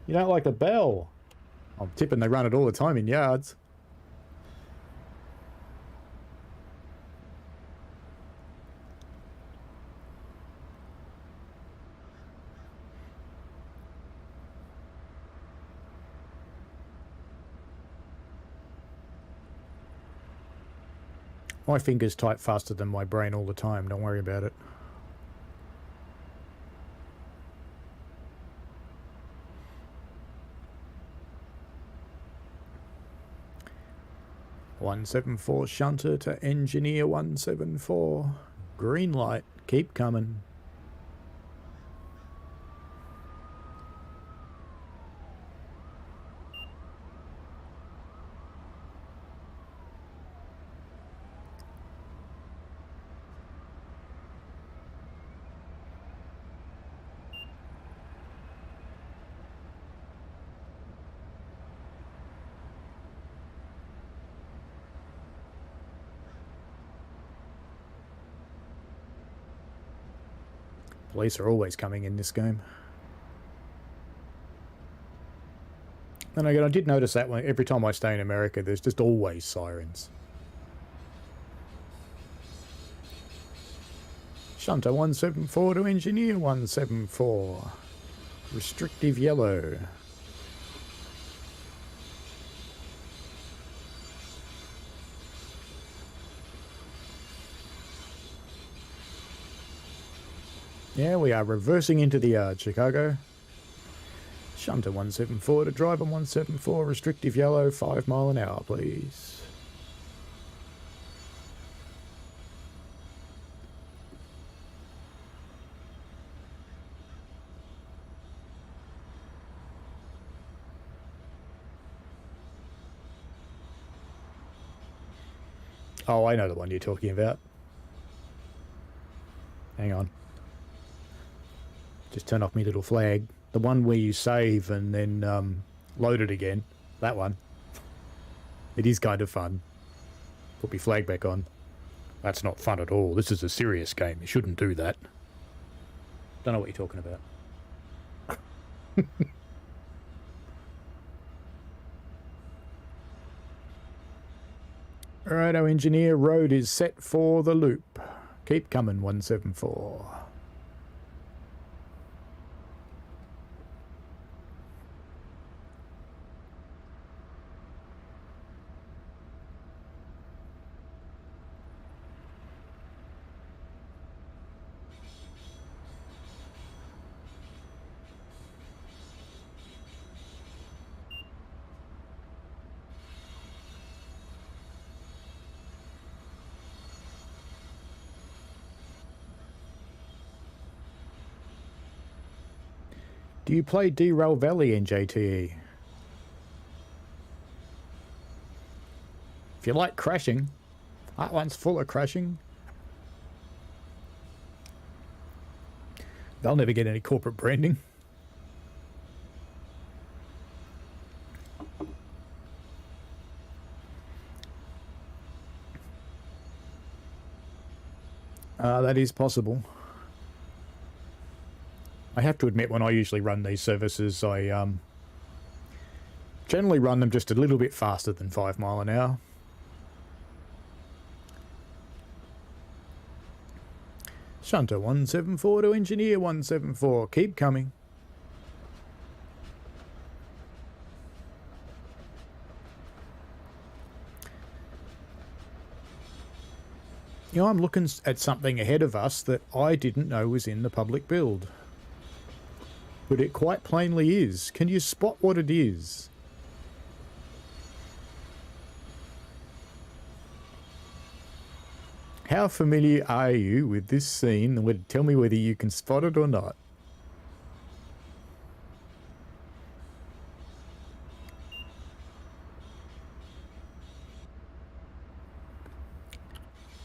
You don't like the bell? I'm tipping they run it all the time in yards. My fingers type faster than my brain all the time. Don't worry about it. (174) shunter to engineer 174. Green light. Keep coming. Police are always coming in this game. And again, I did notice that one every time I stay in America, there's just always sirens. Shunter 174 to engineer 174. Restrictive yellow. Yeah, we are reversing into the yard, Chicago. Shunter 174 to driver 174, restrictive yellow, 5 mile an hour, please. Oh, I know the one you're talking about. Hang on. Just turn off my little flag. The one where you save and then load it again. That one. It is kind of fun. Put my flag back on. That's not fun at all. This is a serious game. You shouldn't do that. Don't know what you're talking about. Alright, our engineer road is set for the loop. Keep coming, 174. Do you play Derail Valley in JTE? If you like crashing, that one's full of crashing. They'll never get any corporate branding. That is possible. I have to admit, when I usually run these services, I generally run them just a little bit faster than 5 mile an hour. Shunter 174 to engineer 174. Keep coming. You know, I'm looking at something ahead of us that I didn't know was in the public build. But it quite plainly is. Can you spot what it is? How familiar are you with this scene? Tell me whether you can spot it or not.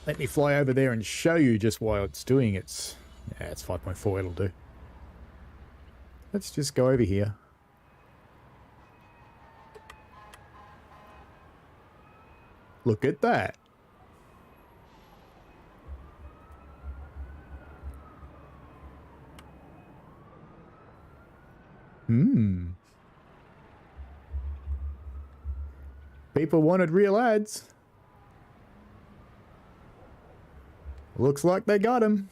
Let me fly over there and show you just why it's doing it. Yeah, it's 5.4, it'll do. Let's just go over here. Look at that. People wanted real ads. Looks like they got him.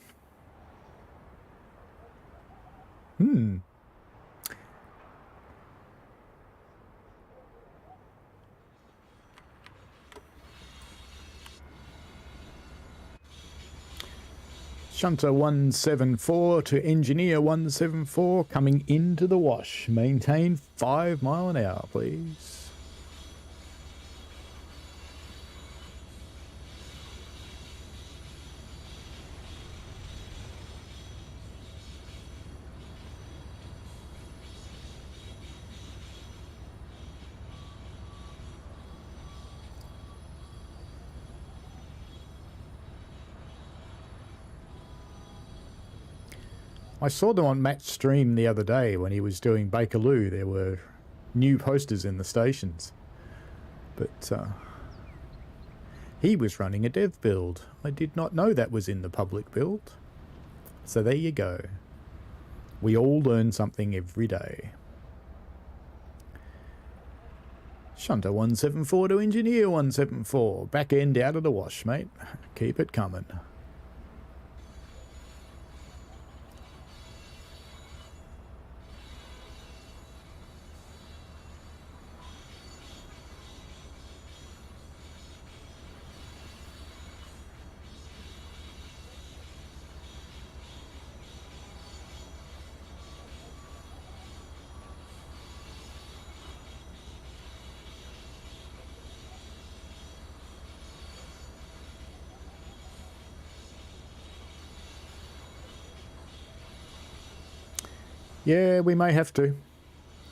Shunter 174 to engineer 174 coming into the wash. Maintain 5 mile an hour, please. I saw them on Matt's stream the other day when he was doing Bakerloo. There were new posters in the stations. But he was running a dev build. I did not know that was in the public build. So there you go. We all learn something every day. Shunter 174 to engineer 174. Back end out of the wash, mate. Keep it coming. Yeah, we may have to.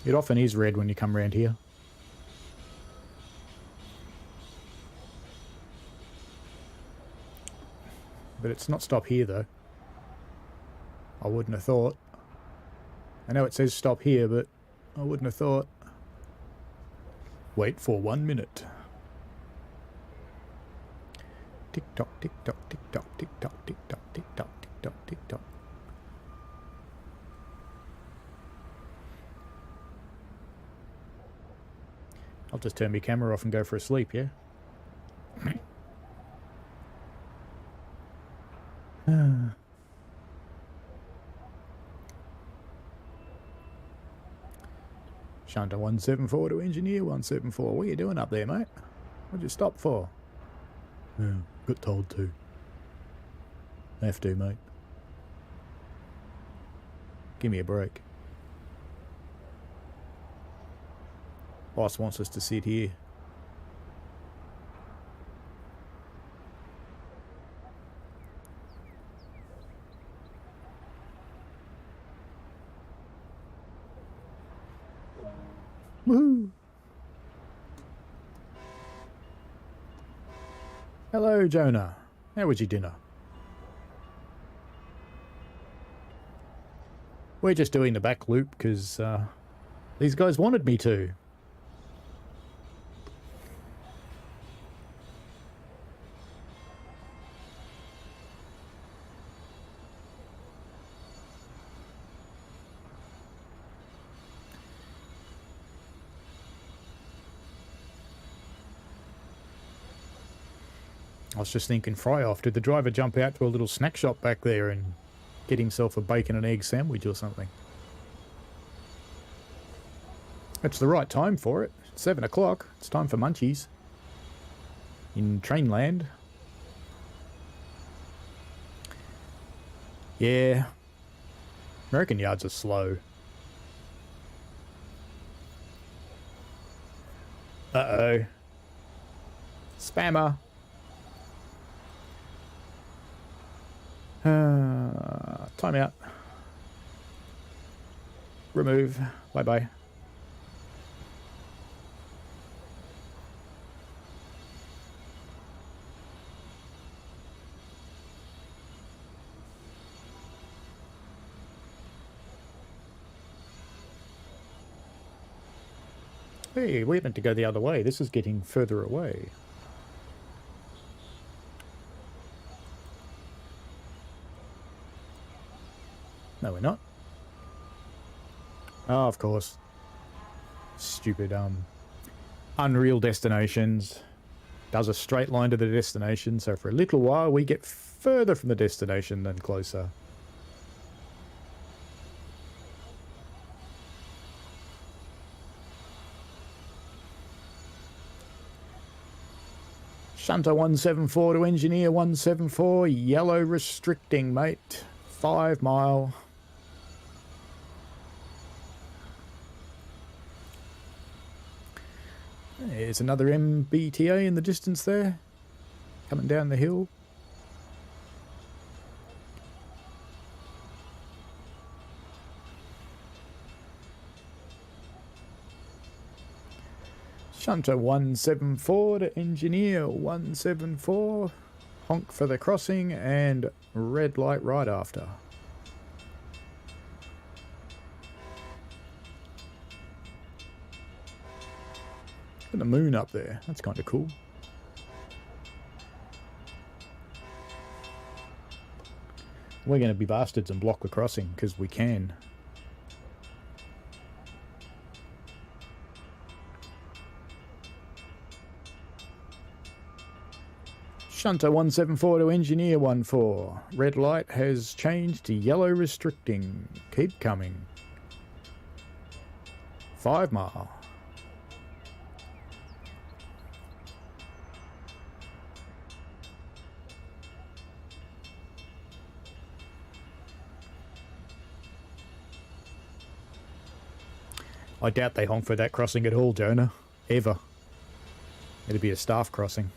It often is red when you come around here. But it's not stop here, though. I wouldn't have thought. I know it says stop here, but I wouldn't have thought. Wait for 1 minute. Tick tock, tick tock, tick tock, tick tock, tick tock, tick tock, tick tock, tick tock. I'll just turn my camera off and go for a sleep, yeah? Shunter 174 to engineer 174. What are you doing up there, mate? What'd you stop for? Got told to. Have to, mate. Give me a break. Boss wants us to sit here. Woohoo! Hello, Jonah. How was your dinner? We're just doing the back loop because these guys wanted me to. I was just thinking, fry off. Did the driver jump out to a little snack shop back there and get himself a bacon and egg sandwich or something? It's the right time for it. It's 7 o'clock. It's time for munchies. In Trainland. Yeah. American yards are slow. Uh-oh. Spammer. Time out. Remove. Bye-bye. Hey, we meant to go the other way. This is getting further away. No, we're not. Oh, of course. Stupid, Unreal Destinations. Does a straight line to the destination, so for a little while we get further from the destination than closer. Shunter 174 to Engineer 174, yellow restricting, mate. 5 mile. There's another MBTA in the distance there, coming down the hill. Shunter 174 to Engineer 174. Honk for the crossing and red light right after. Got the moon up there. That's kind of cool. We're going to be bastards and block the crossing because we can. Shunter 174 to Engineer 14. Red light has changed to yellow restricting. Keep coming. 5 mile. I doubt they honk for that crossing at all, Jonah. Ever. It'd be a staff crossing.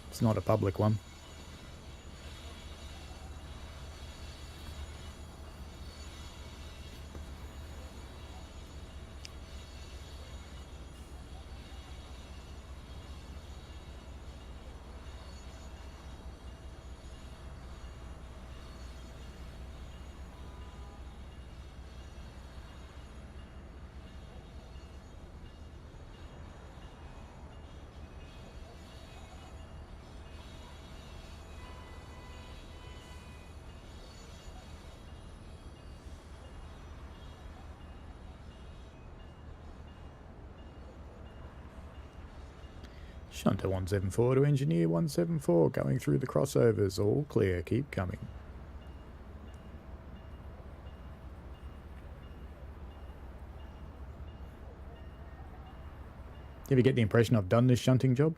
It's not a public one. Shunter 174 to Engineer 174, going through the crossovers, all clear, keep coming. Do you ever get the impression I've done this shunting job?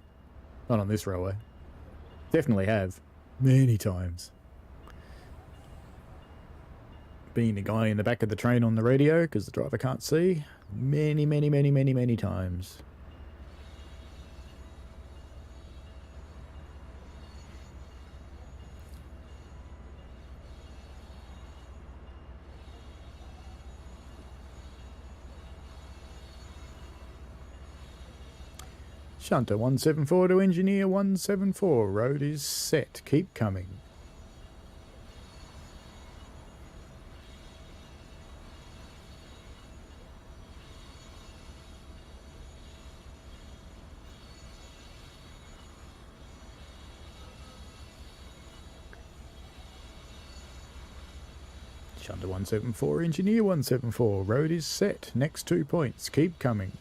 Not on this railway. Definitely have. Many times. Being the guy in the back of the train on the radio, because the driver can't see. Many times. Shunter 174 to Engineer 174. Road is set. Keep coming. Shunter 174, Engineer 174. Road is set. Next 2 points. Keep coming.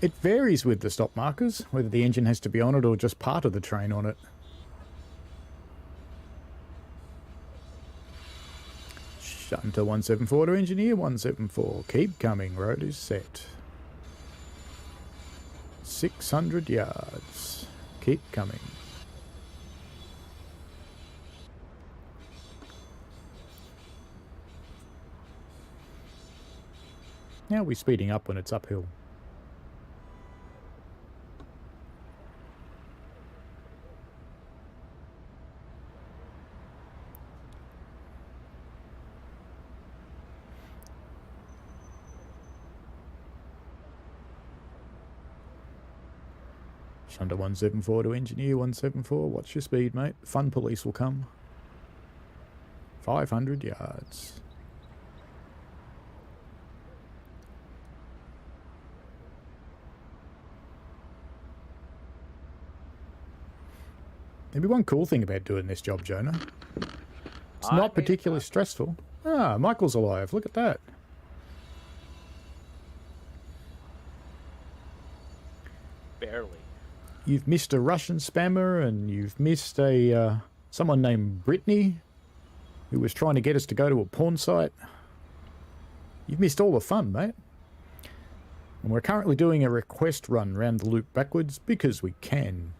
It varies with the stop markers, whether the engine has to be on it or just part of the train on it. Shunter 174 to engineer 174. Keep coming, road is set. 600 yards. Keep coming. Now we're speeding up when it's uphill. Shunter 174 to engineer 174. Watch your speed, mate. Fun police will come. 500 yards. Maybe one cool thing about doing this job, Jonah. It's not particularly stressful. Ah, Michael's alive. Look at that. Barely. You've missed a Russian spammer, and you've missed a someone named Brittany, who was trying to get us to go to a porn site. You've missed all the fun, mate. And we're currently doing a request run round the loop backwards because we can.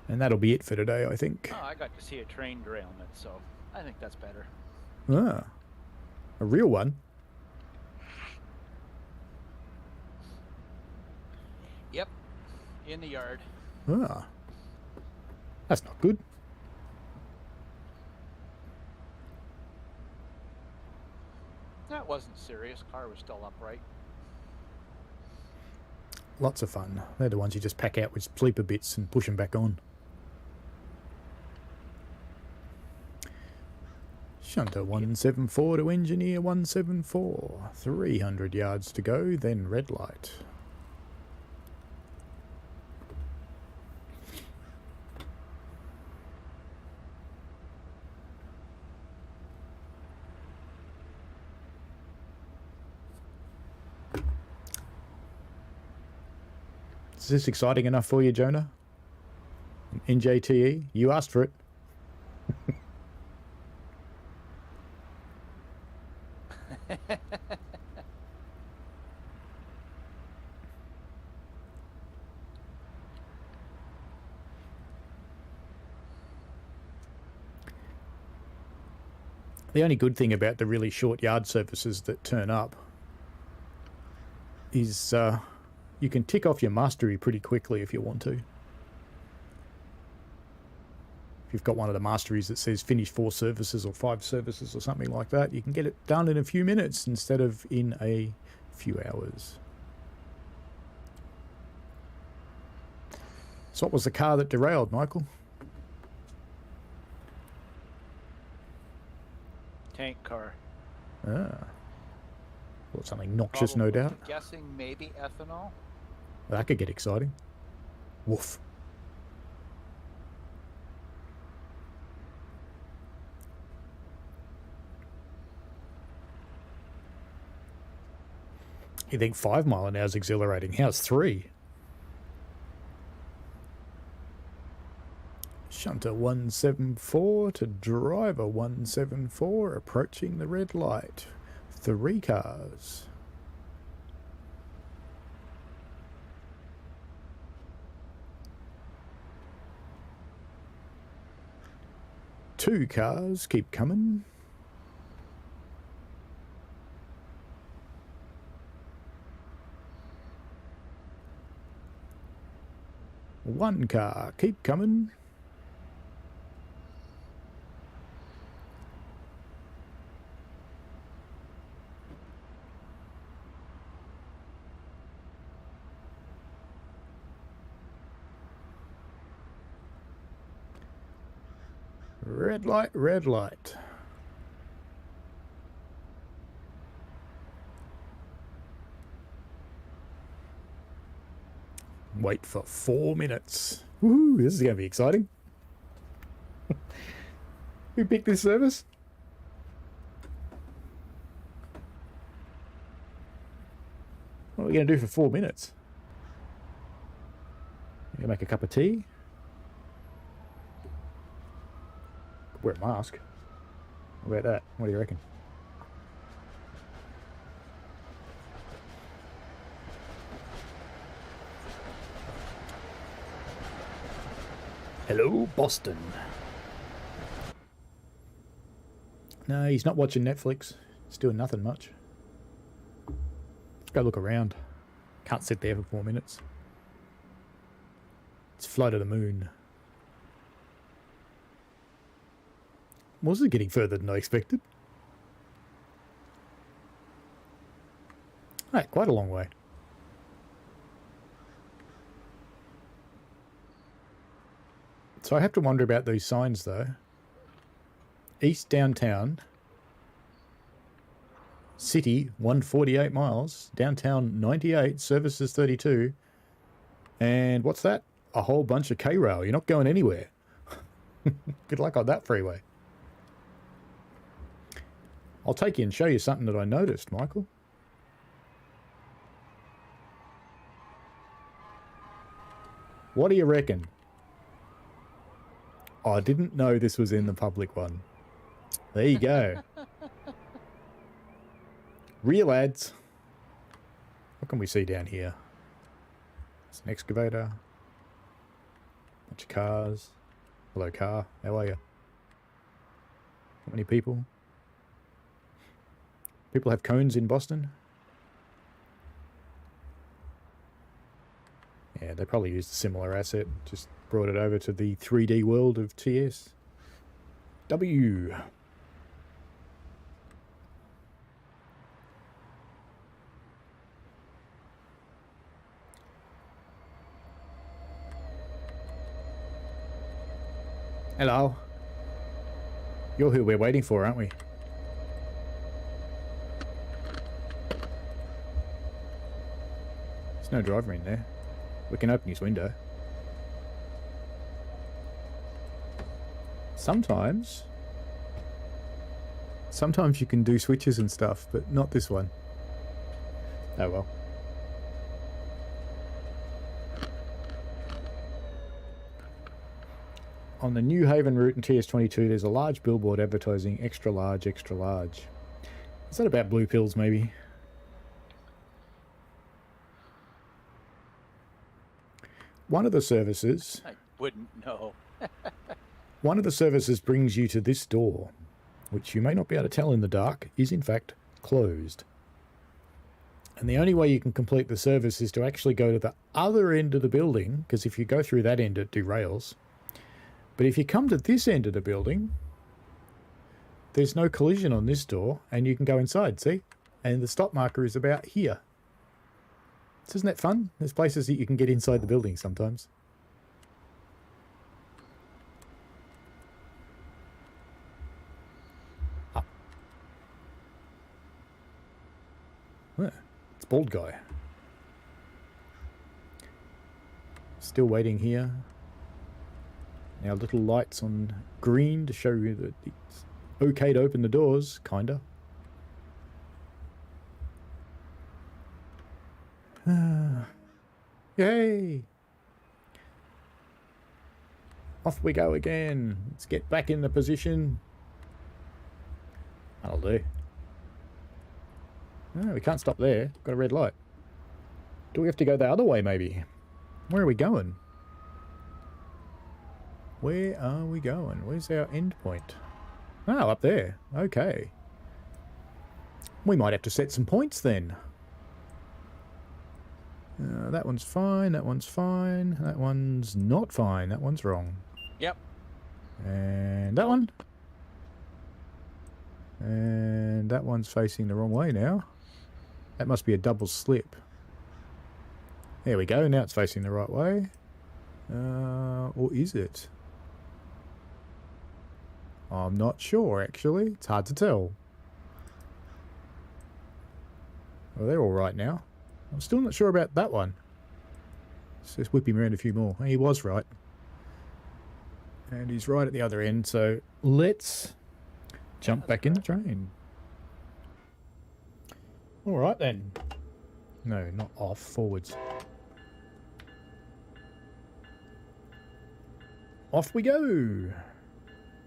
And that'll be it for today, I think. Oh, I got to see a train derailment, so I think that's better. Ah, a real one? Yep, in the yard. Ah, that's not good. That wasn't serious. Car was still upright. Lots of fun. They're the ones you just pack out with sleeper bits and push them back on. Shunter 174 to engineer 174. 300 yards to go, then red light. Is this exciting enough for you, Jonah? NJTE? You asked for it. The only good thing about the really short yard services that turn up is you can tick off your mastery pretty quickly if you want to. If you've got one of the masteries that says finish 4 services or 5 services or something like that, you can get it done in a few minutes instead of in a few hours. So what was the car that derailed, Michael? Tank car. Ah. Well, something noxious, Probably, no doubt. I'm guessing maybe ethanol. That could get exciting. Woof. You think 5 mile an hour is exhilarating? How's 3? Shunter 174 to driver 174 approaching the red light. 3 cars. Two cars keep coming. One car keep coming. Red light, red light. Wait for 4 minutes. Woohoo, this is going to be exciting. Who picked this service? What are we going to do for 4 minutes? You make a cup of tea? Wear a mask. How about that? What do you reckon? Hello, Boston. No, he's not watching Netflix. He's doing nothing much. Let's go look around. Can't sit there for 4 minutes. It's Flight of the Moon. Was it getting further than I expected? Hey, quite a long way. So I have to wonder about these signs though. East downtown. City 148 miles. Downtown 98. Services 32. And what's that? A whole bunch of K-rail. You're not going anywhere. Good luck on that freeway. I'll take you and show you something that I noticed, Michael. What do you reckon? Oh, I didn't know this was in the public one. There you go. Real ads. What can we see down here? It's an excavator. Bunch of cars. Hello, car. How are you? How many people? People have cones in Boston? Yeah, they probably used a similar asset. Just brought it over to the 3D world of TSW. Hello. You're who we're waiting for, aren't we? There's no driver in there. We can open his window. Sometimes you can do switches and stuff, but not this one. Oh well. On the New Haven route in TS22, there's a large billboard advertising extra large, extra large. Is that about blue pills, maybe? One of the services... I wouldn't know. One of the services brings you to this door, which you may not be able to tell in the dark, is in fact closed. And the only way you can complete the service is to actually go to the other end of the building, because if you go through that end, it derails. But if you come to this end of the building, there's no collision on this door, and you can go inside, see? And the stop marker is about here. So isn't that fun? There's places that you can get inside the building sometimes. Ah. It's bald guy. Still waiting here. Now little lights on green to show you that it's okay to open the doors, kinda. Yay! Off we go again. Let's get back in the position. That'll do. No, we can't stop there. Got a red light. Do we have to go the other way, maybe? Where are we going? Where are we going? Where's our end point? Oh, up there. Okay. We might have to set some points then. That one's fine, that one's fine, that one's not fine, that one's wrong. Yep. And that one. And that one's facing the wrong way now. That must be a double slip. There we go, now it's facing the right way. Or is it? I'm not sure, actually. It's hard to tell. Well, they're all right now. I'm still not sure about that one. Let's just whip him around a few more. He was right. And he's right at the other end, so let's jump back in the train. Alright then. No, not off. Forwards. Off we go.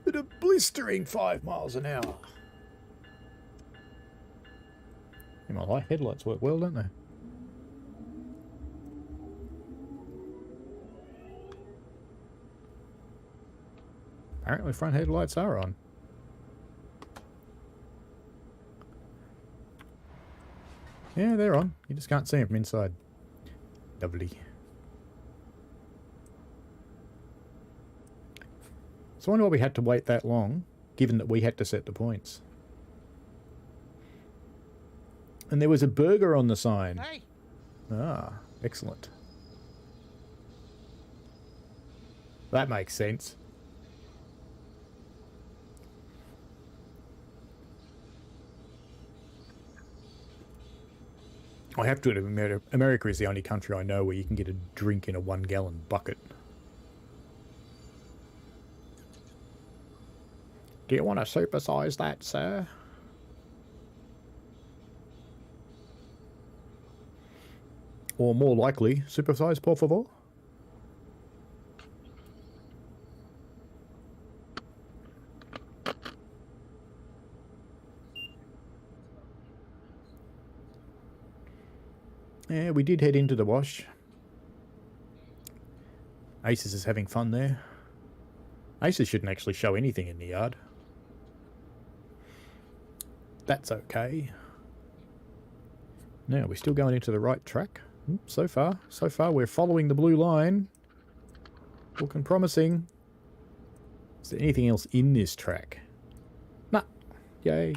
At a blistering 5 miles an hour. My light headlights work well, don't they? Apparently front headlights are on. Yeah, they're on. You just can't see them from inside. Lovely. So I wonder why we had to wait that long, given that we had to set the points. And there was a burger on the sign. Hey. Ah, excellent. That makes sense. I have to admit, America is the only country I know where you can get a drink in a 1-gallon bucket. Do you want to supersize that, sir? Or more likely, supersize, por favor? Yeah, we did head into the wash. ACES is having fun there. ACES shouldn't actually show anything in the yard. That's okay. Now, we're still going into the right track. So far we're following the blue line. Looking promising. Is there anything else in this track? Nah. Yay.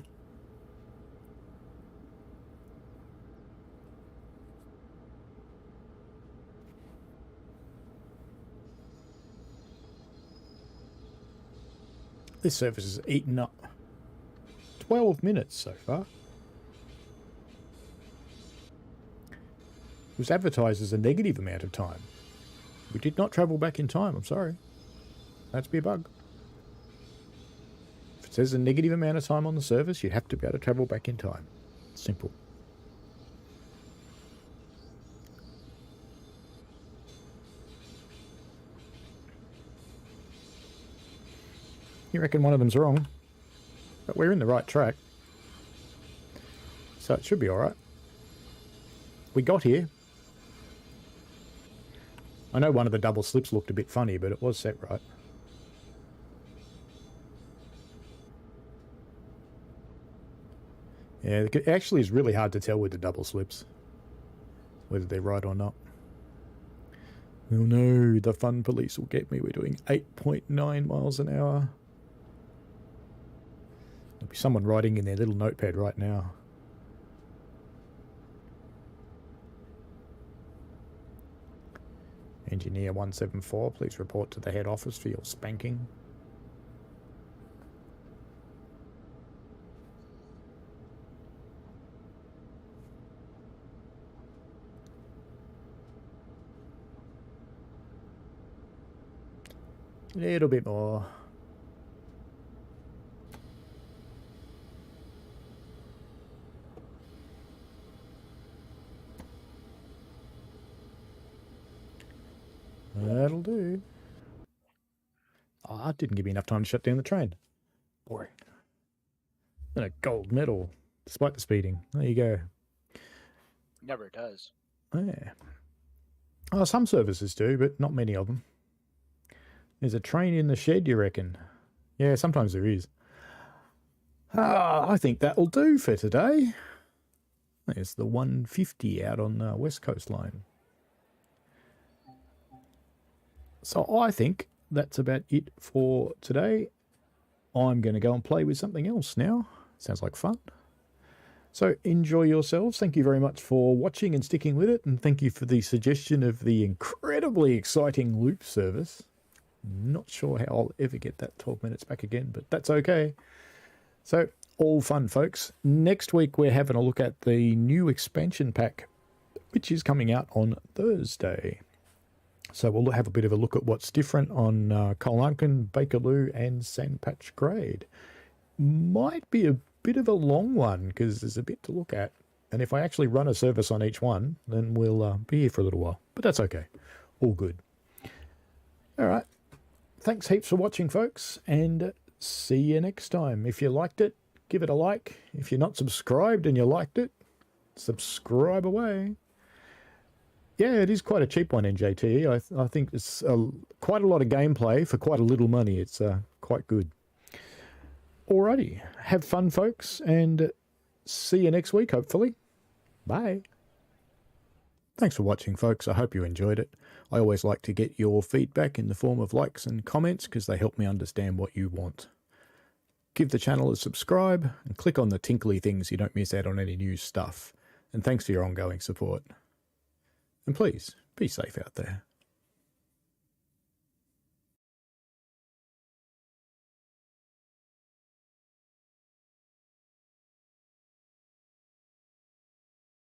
This service has eaten up 12 minutes so far. It was advertised as a negative amount of time. We did not travel back in time, I'm sorry. That's be a bug. If it says a negative amount of time on the service, you have to be able to travel back in time. Simple. You reckon one of them's wrong, but we're in the right track, so it should be alright. We got here. I know one of the double slips looked a bit funny, but it was set right. Yeah, it actually is really hard to tell with the double slips, whether they're right or not. Oh no, the fun police will get me. We're doing 8.9 miles an hour. There'll be someone writing in their little notepad right now. Engineer 174, please report to the head office for your spanking. A little bit more. That'll do. Oh, that didn't give me enough time to shut down the train. Boring. And a gold medal, despite the speeding. There you go. Never does. Yeah. Oh, some services do, but not many of them. There's a train in the shed, you reckon? Yeah, sometimes there is. I think that'll do for today. There's the 150 out on the West Coast line. So I think that's about it for today. I'm going to go and play with something else now. Sounds like fun. So enjoy yourselves. Thank you very much for watching and sticking with it. And thank you for the suggestion of the incredibly exciting loop service. Not sure how I'll ever get that 12 minutes back again, but that's okay. So all fun, folks. Next week, we're having a look at the new expansion pack, which is coming out on Thursday. So we'll have a bit of a look at what's different on Colancan, Bakerloo and Sandpatch Grade. Might be a bit of a long one because there's a bit to look at. And if I actually run a service on each one, then we'll be here for a little while. But that's okay. All good. All right. Thanks heaps for watching, folks, and see you next time. If you liked it, give it a like. If you're not subscribed and you liked it, subscribe away. Yeah, it is quite a cheap one, NJT. I think it's quite a lot of gameplay for quite a little money. It's quite good. Alrighty. Have fun, folks, and see you next week, hopefully. Bye. Thanks for watching, folks. I hope you enjoyed it. I always like to get your feedback in the form of likes and comments because they help me understand what you want. Give the channel a subscribe and click on the tinkly things so you don't miss out on any new stuff. And thanks for your ongoing support. And please, be safe out there.